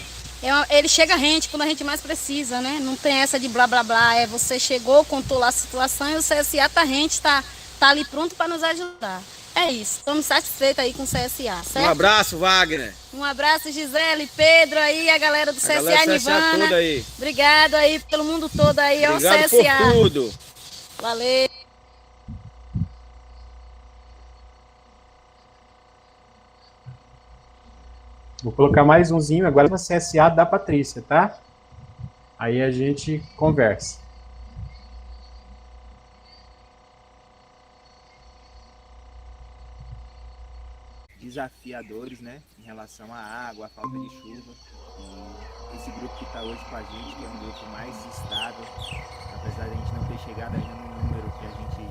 Speaker 9: ele chega a gente quando a gente mais precisa, né? Não tem essa de blá blá blá. Você chegou, contou lá a situação e o CSA tá ali pronto para nos ajudar. É isso. Estamos satisfeitos aí com o CSA, certo?
Speaker 10: Um abraço, Wagner.
Speaker 9: Um abraço, Gisele, Pedro aí, a galera do CSA Nirvana.
Speaker 10: Toda aí.
Speaker 9: Obrigado aí pelo mundo todo aí, ó,
Speaker 10: Obrigado
Speaker 9: CSA.
Speaker 10: Por tudo.
Speaker 9: Valeu.
Speaker 7: Vou colocar mais umzinho agora no CSA da Patrícia, tá? Aí a gente conversa.
Speaker 11: Desafiadores, né, em relação à água, à falta de chuva. E esse grupo que está hoje com a gente, que é um grupo mais estável, apesar de a gente não ter chegado ainda no número que a gente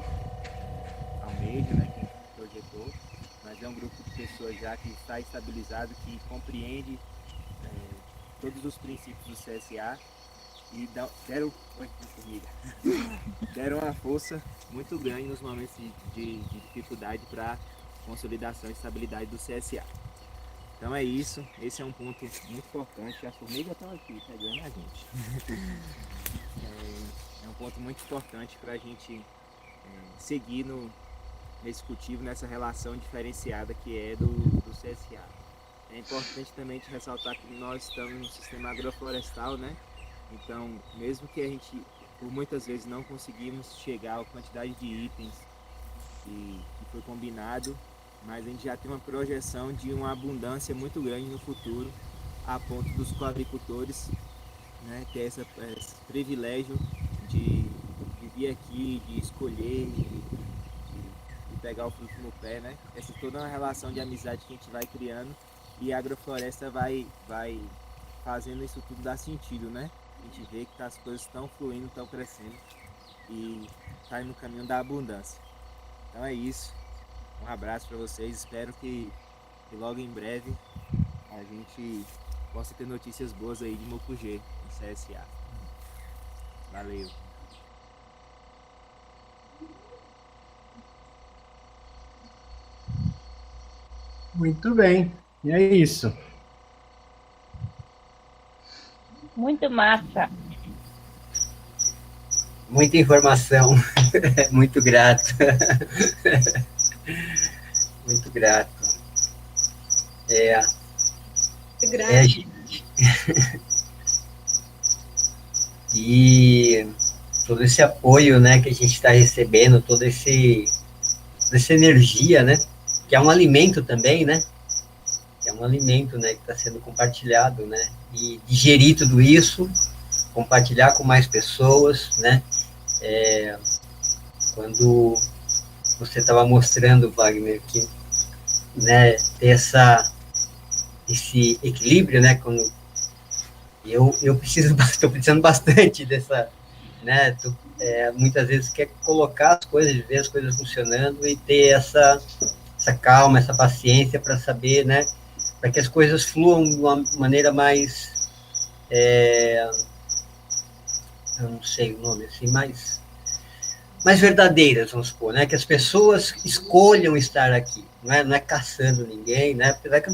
Speaker 11: almeja, né, que a gente projetou, mas é um grupo de pessoas já que está estabilizado, que compreende todos os princípios do CSA e deram uma força muito grande nos momentos de dificuldade para consolidação e estabilidade do CSA. Então é isso, esse é um ponto muito importante. As formigas estão aqui pegando a gente. É um ponto muito importante para a gente seguir nesse cultivo, nessa relação diferenciada que é do CSA. É importante também te ressaltar que nós estamos no sistema agroflorestal, né? Então, mesmo que a gente, por muitas vezes, não conseguimos chegar à quantidade de itens que foi combinado, mas a gente já tem uma projeção de uma abundância muito grande no futuro, a ponto dos coagricultores, né, ter esse privilégio de vir aqui, de escolher, de pegar o fruto no pé, né? Essa toda uma relação de amizade que a gente vai criando e a agrofloresta vai fazendo isso tudo dar sentido, né? A gente vê que as coisas estão fluindo, estão crescendo e está no caminho da abundância. Então é isso. Um abraço para vocês. Espero que logo em breve a gente possa ter notícias boas aí de Mucugê, no CSA. Valeu.
Speaker 7: Muito bem. E é isso.
Speaker 12: Muito massa.
Speaker 1: Muita informação. Muito grato. Muito grato. Gente. E todo esse apoio, né, que a gente está recebendo, toda essa energia, né, que é um alimento também, né, que é um alimento, né, que está sendo compartilhado, né, e digerir tudo isso, compartilhar com mais pessoas, né, quando você estava mostrando, Wagner, que, né, ter esse equilíbrio, né, quando eu estou precisando bastante dessa, né, muitas vezes quer colocar as coisas, ver as coisas funcionando e ter essa calma, essa paciência para saber, né, para que as coisas fluam de uma maneira mais, eu não sei o nome, assim, mais mais verdadeiras, vamos supor, né? Que as pessoas escolham estar aqui, não é caçando ninguém, né? Apesar que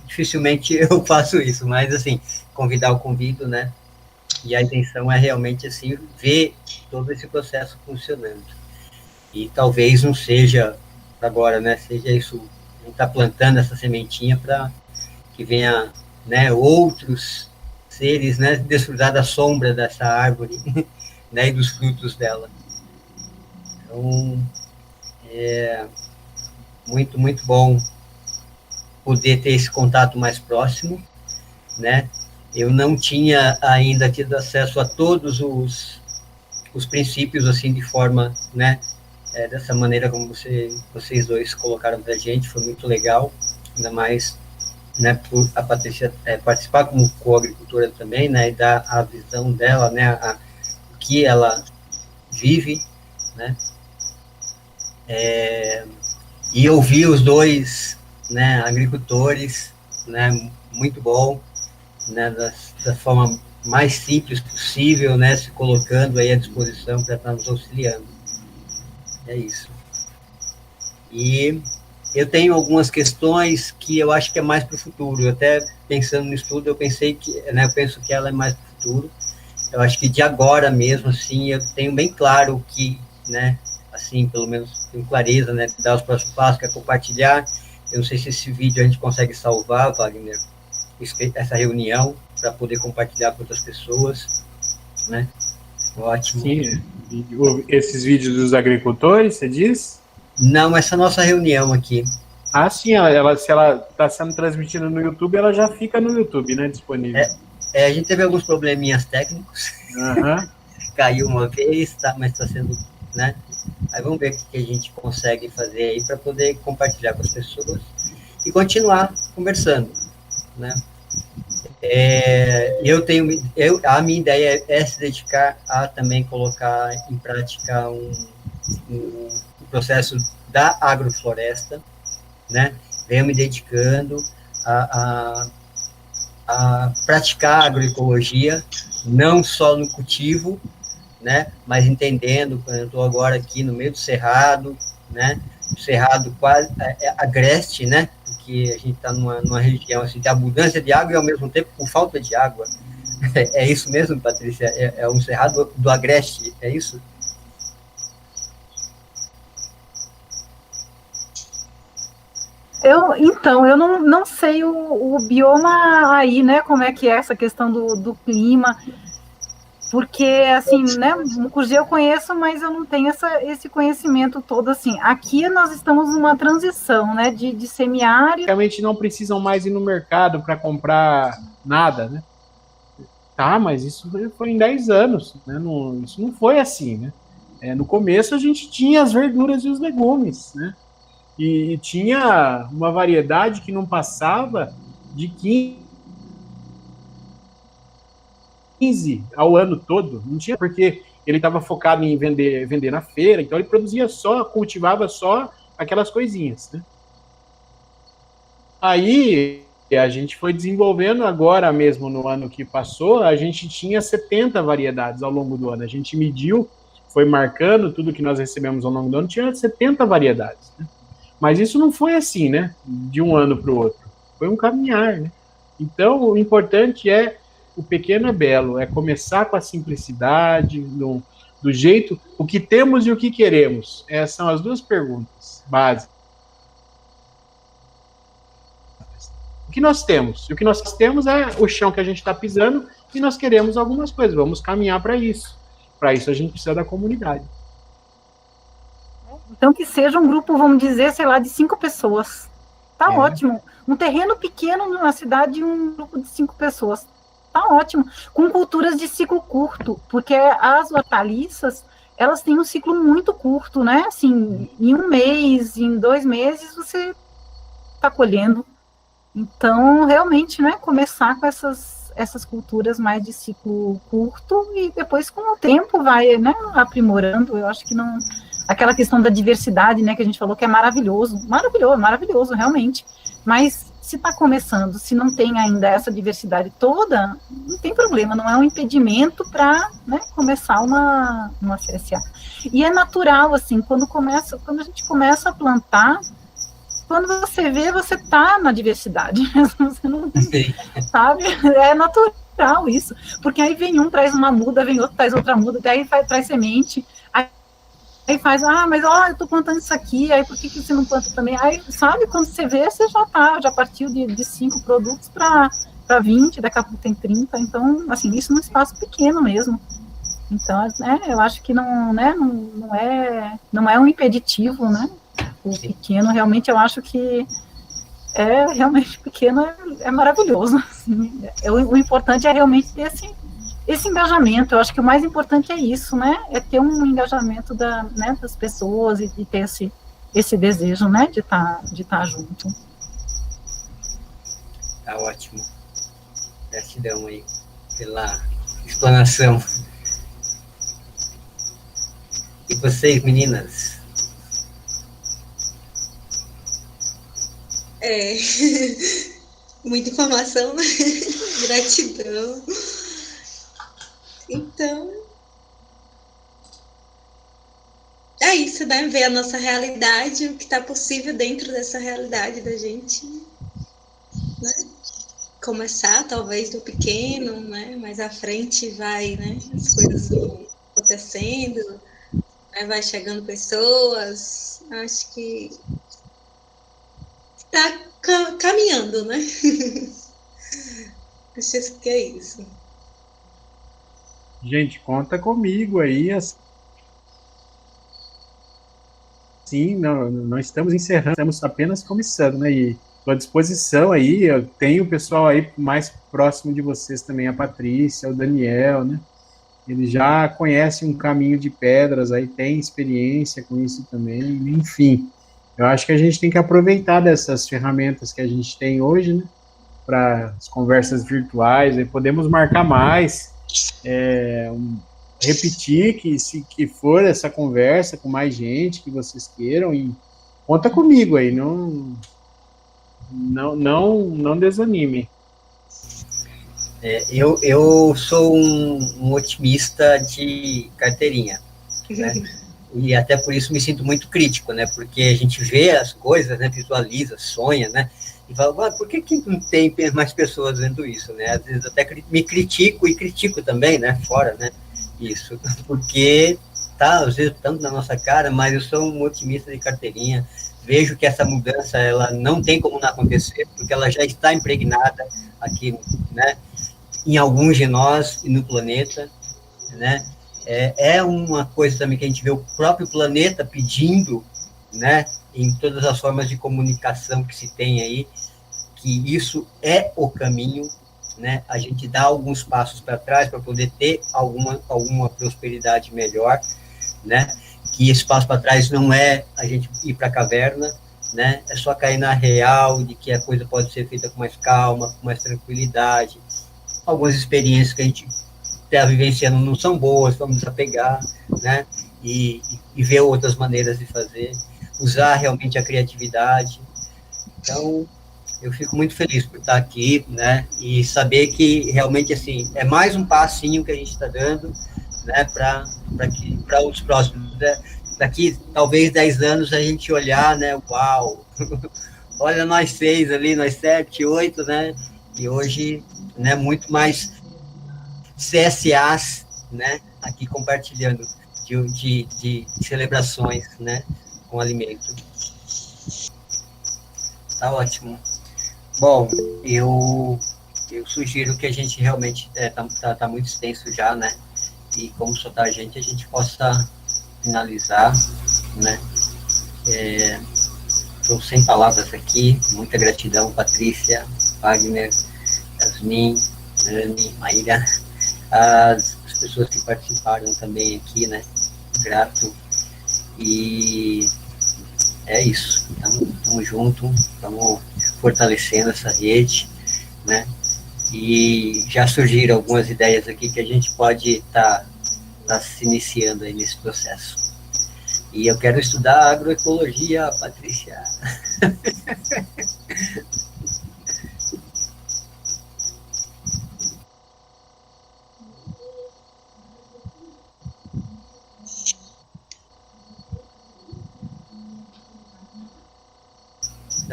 Speaker 1: dificilmente eu faço isso, mas, assim, convidar eu convido, né? E a intenção é realmente, assim, ver todo esse processo funcionando. E talvez não seja agora, né? Seja isso, a gente está plantando essa sementinha para que venha, né, outros seres, né, desfrutar da sombra dessa árvore, né, e dos frutos dela. Então, é muito, muito bom poder ter esse contato mais próximo, né? Eu não tinha ainda tido acesso a todos os princípios, assim, de forma, né, dessa maneira como vocês dois colocaram para a gente, foi muito legal, ainda mais, né, por a Patrícia participar como co-agricultora também, né, e dar a visão dela, né, o que ela vive, né, e ouvir os dois, né, agricultores, né, muito bom, né, da forma mais simples possível, né, se colocando aí à disposição para estar nos auxiliando. É isso. E eu tenho algumas questões que eu acho que é mais para o futuro. Eu até pensando no estudo, eu penso que ela é mais para o futuro. Eu acho que de agora mesmo, assim, eu tenho bem claro o que, né, assim, pelo menos tenho clareza, né, de dar os próximos passos, que é compartilhar. Eu não sei se esse vídeo a gente consegue salvar, Wagner, essa reunião, para poder compartilhar com outras pessoas, né? Ótimo.
Speaker 7: Sim, esses vídeos dos agricultores, você diz?
Speaker 1: Não, essa nossa reunião aqui.
Speaker 7: Ah, sim, se ela está sendo transmitida no YouTube, ela já fica no YouTube, né, disponível.
Speaker 1: A gente teve alguns probleminhas técnicos.
Speaker 7: Uhum.
Speaker 1: Caiu uma vez, tá, mas está sendo, né? Aí vamos ver o que a gente consegue fazer aí para poder compartilhar com as pessoas e continuar conversando, né? A minha ideia é se dedicar a também colocar em prática um processo da agrofloresta, né? Venho me dedicando a praticar a agroecologia, não só no cultivo, né? Mas entendendo, eu estou agora aqui no meio do cerrado, né? O cerrado quase agreste, né? Porque a gente está numa região assim, de abundância de água e, ao mesmo tempo, com falta de água. É isso mesmo, Patrícia? É um cerrado do agreste, é isso?
Speaker 8: Eu não sei o bioma aí, né? Como é que é essa questão do clima. Porque, assim, né, Mucugê eu conheço, mas eu não tenho esse conhecimento todo, assim. Aqui nós estamos numa transição, né, de semiárido.
Speaker 7: Realmente não precisam mais ir no mercado para comprar nada, né? Tá, mas isso foi em 10 anos, né? Isso não foi assim, né? No começo a gente tinha as verduras e os legumes, né? E tinha uma variedade que não passava de 15 ao ano todo, não tinha, porque ele estava focado em vender na feira, então ele cultivava só aquelas coisinhas, né? Aí a gente foi desenvolvendo agora mesmo, no ano que passou, a gente tinha 70 variedades ao longo do ano, a gente mediu, foi marcando tudo que nós recebemos ao longo do ano, tinha 70 variedades, né? Mas isso não foi assim, né, de um ano para o outro, foi um caminhar, né? Então o importante é o pequeno é belo, é começar com a simplicidade, do jeito, o que temos e o que queremos. Essas são as duas perguntas básicas. O que nós temos? E o que nós temos é o chão que a gente está pisando e nós queremos algumas coisas, vamos caminhar para isso. Para isso a gente precisa da comunidade.
Speaker 8: Então que seja um grupo, vamos dizer, sei lá, de 5 pessoas. Tá ótimo. Um terreno pequeno na cidade, um grupo de 5 pessoas. Tá ótimo, com culturas de ciclo curto, porque as hortaliças, elas têm um ciclo muito curto, né? Assim, em 1 mês, em 2 meses, você está colhendo. Então, realmente, né, começar com essas culturas mais de ciclo curto e depois, com o tempo, vai, né, aprimorando. Eu acho que não... Aquela questão da diversidade, né, que a gente falou que é maravilhoso, realmente. Mas se está começando, se não tem ainda essa diversidade toda, não tem problema, não é um impedimento para, né, começar uma CSA. E é natural, assim, quando a gente começa a plantar, quando você vê, você está na diversidade, você não sabe, é natural isso, porque aí vem um, traz uma muda, vem outro, traz outra muda, daí traz semente, aí faz, mas ó, eu tô plantando isso aqui, aí por que você não planta também? Aí, sabe, quando você vê, você já partiu de 5 produtos para 20, daqui a pouco tem 30, então, assim, isso num espaço pequeno mesmo. Então, né, eu acho que não é um impeditivo, né? O pequeno, realmente, eu acho que realmente pequeno é maravilhoso. Assim. O importante é realmente ter esse engajamento. Eu acho que o mais importante é isso, né? É ter um engajamento das pessoas e ter esse desejo, né? De estar junto.
Speaker 1: Tá ótimo. Gratidão aí pela explanação. E vocês, meninas?
Speaker 4: Muita informação, né? Gratidão. Então, é isso, né? Ver a nossa realidade, o que está possível dentro dessa realidade da gente, né? Começar, talvez, do pequeno, né? Mais à frente vai, né? As coisas vão acontecendo, né? Vai chegando pessoas. Acho que está caminhando, né? Acho que é isso.
Speaker 7: Gente, conta comigo aí. Sim, não estamos encerrando, estamos apenas começando, né? E estou à disposição aí. Eu tenho o pessoal aí mais próximo de vocês também, a Patrícia, o Daniel, né? Eles já conhecem um caminho de pedras, aí tem experiência com isso também, enfim. Eu acho que a gente tem que aproveitar dessas ferramentas que a gente tem hoje, né? Para as conversas virtuais, aí podemos marcar mais, repetir que for essa conversa com mais gente que vocês queiram, e conta comigo aí, não desanimem.
Speaker 1: Eu sou um otimista de carteirinha, né? E até por isso me sinto muito crítico, né? Porque a gente vê as coisas, né? Visualiza, sonha, né? E fala, por que não tem mais pessoas vendo isso, né? Às vezes até me critico e critico também, né? Fora, né? Isso, porque às vezes tanto na nossa cara, mas eu sou um otimista de carteirinha, vejo que essa mudança, ela não tem como não acontecer, porque ela já está impregnada aqui, né? Em alguns de nós e no planeta, né? É uma coisa também que a gente vê o próprio planeta pedindo, né? Em todas as formas de comunicação que se tem aí, que isso é o caminho, né? A gente dá alguns passos para trás para poder ter alguma prosperidade melhor, né? Que esse passo para trás não é a gente ir para a caverna, né? É só cair na real de que a coisa pode ser feita com mais calma, com mais tranquilidade. Algumas experiências que a gente está vivenciando não são boas, vamos desapegar, né? E ver outras maneiras de fazer, usar realmente a criatividade. Então, eu fico muito feliz por estar aqui, né? E saber que realmente, assim, é mais um passinho que a gente está dando, né? Para os próximos, né? Daqui, talvez 10 anos, a gente olhar, né? Uau! Olha nós 6 ali, nós 7, 8, né? E hoje, né? Muito mais CSAs, né? Aqui compartilhando de celebrações, né? Com alimento. Tá ótimo. Bom, eu sugiro que a gente realmente tá muito extenso já, né? E como só tá a gente possa finalizar, né? Estou sem palavras aqui. Muita gratidão, Patrícia, Wagner, Yasmin, Nani, Maíra, as pessoas que participaram também aqui, né? Grato. E é isso. Estamos juntos, estamos fortalecendo essa rede, né? E já surgiram algumas ideias aqui que a gente pode estar se iniciando aí nesse processo. E eu quero estudar agroecologia, Patrícia.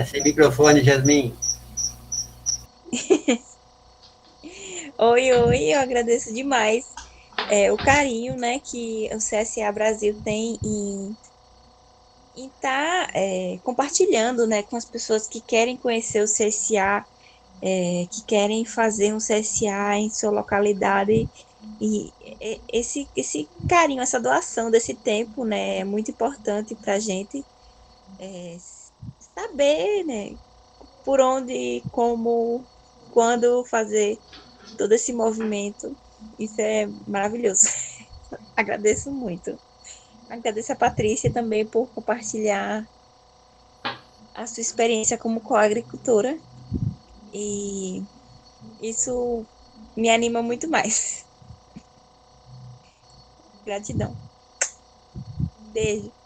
Speaker 1: sem microfone, Jasmin.
Speaker 2: Oi, eu agradeço demais o carinho, né, que o CSA Brasil tem em estar compartilhando, né, com as pessoas que querem conhecer o CSA, que querem fazer um CSA em sua localidade. E esse carinho, essa doação desse tempo, né, é muito importante para a gente saber, né, por onde, como, quando fazer todo esse movimento. Isso é maravilhoso. Agradeço muito. Agradeço a Patrícia também por compartilhar a sua experiência como coagricultora. E isso me anima muito mais. Gratidão. Beijo.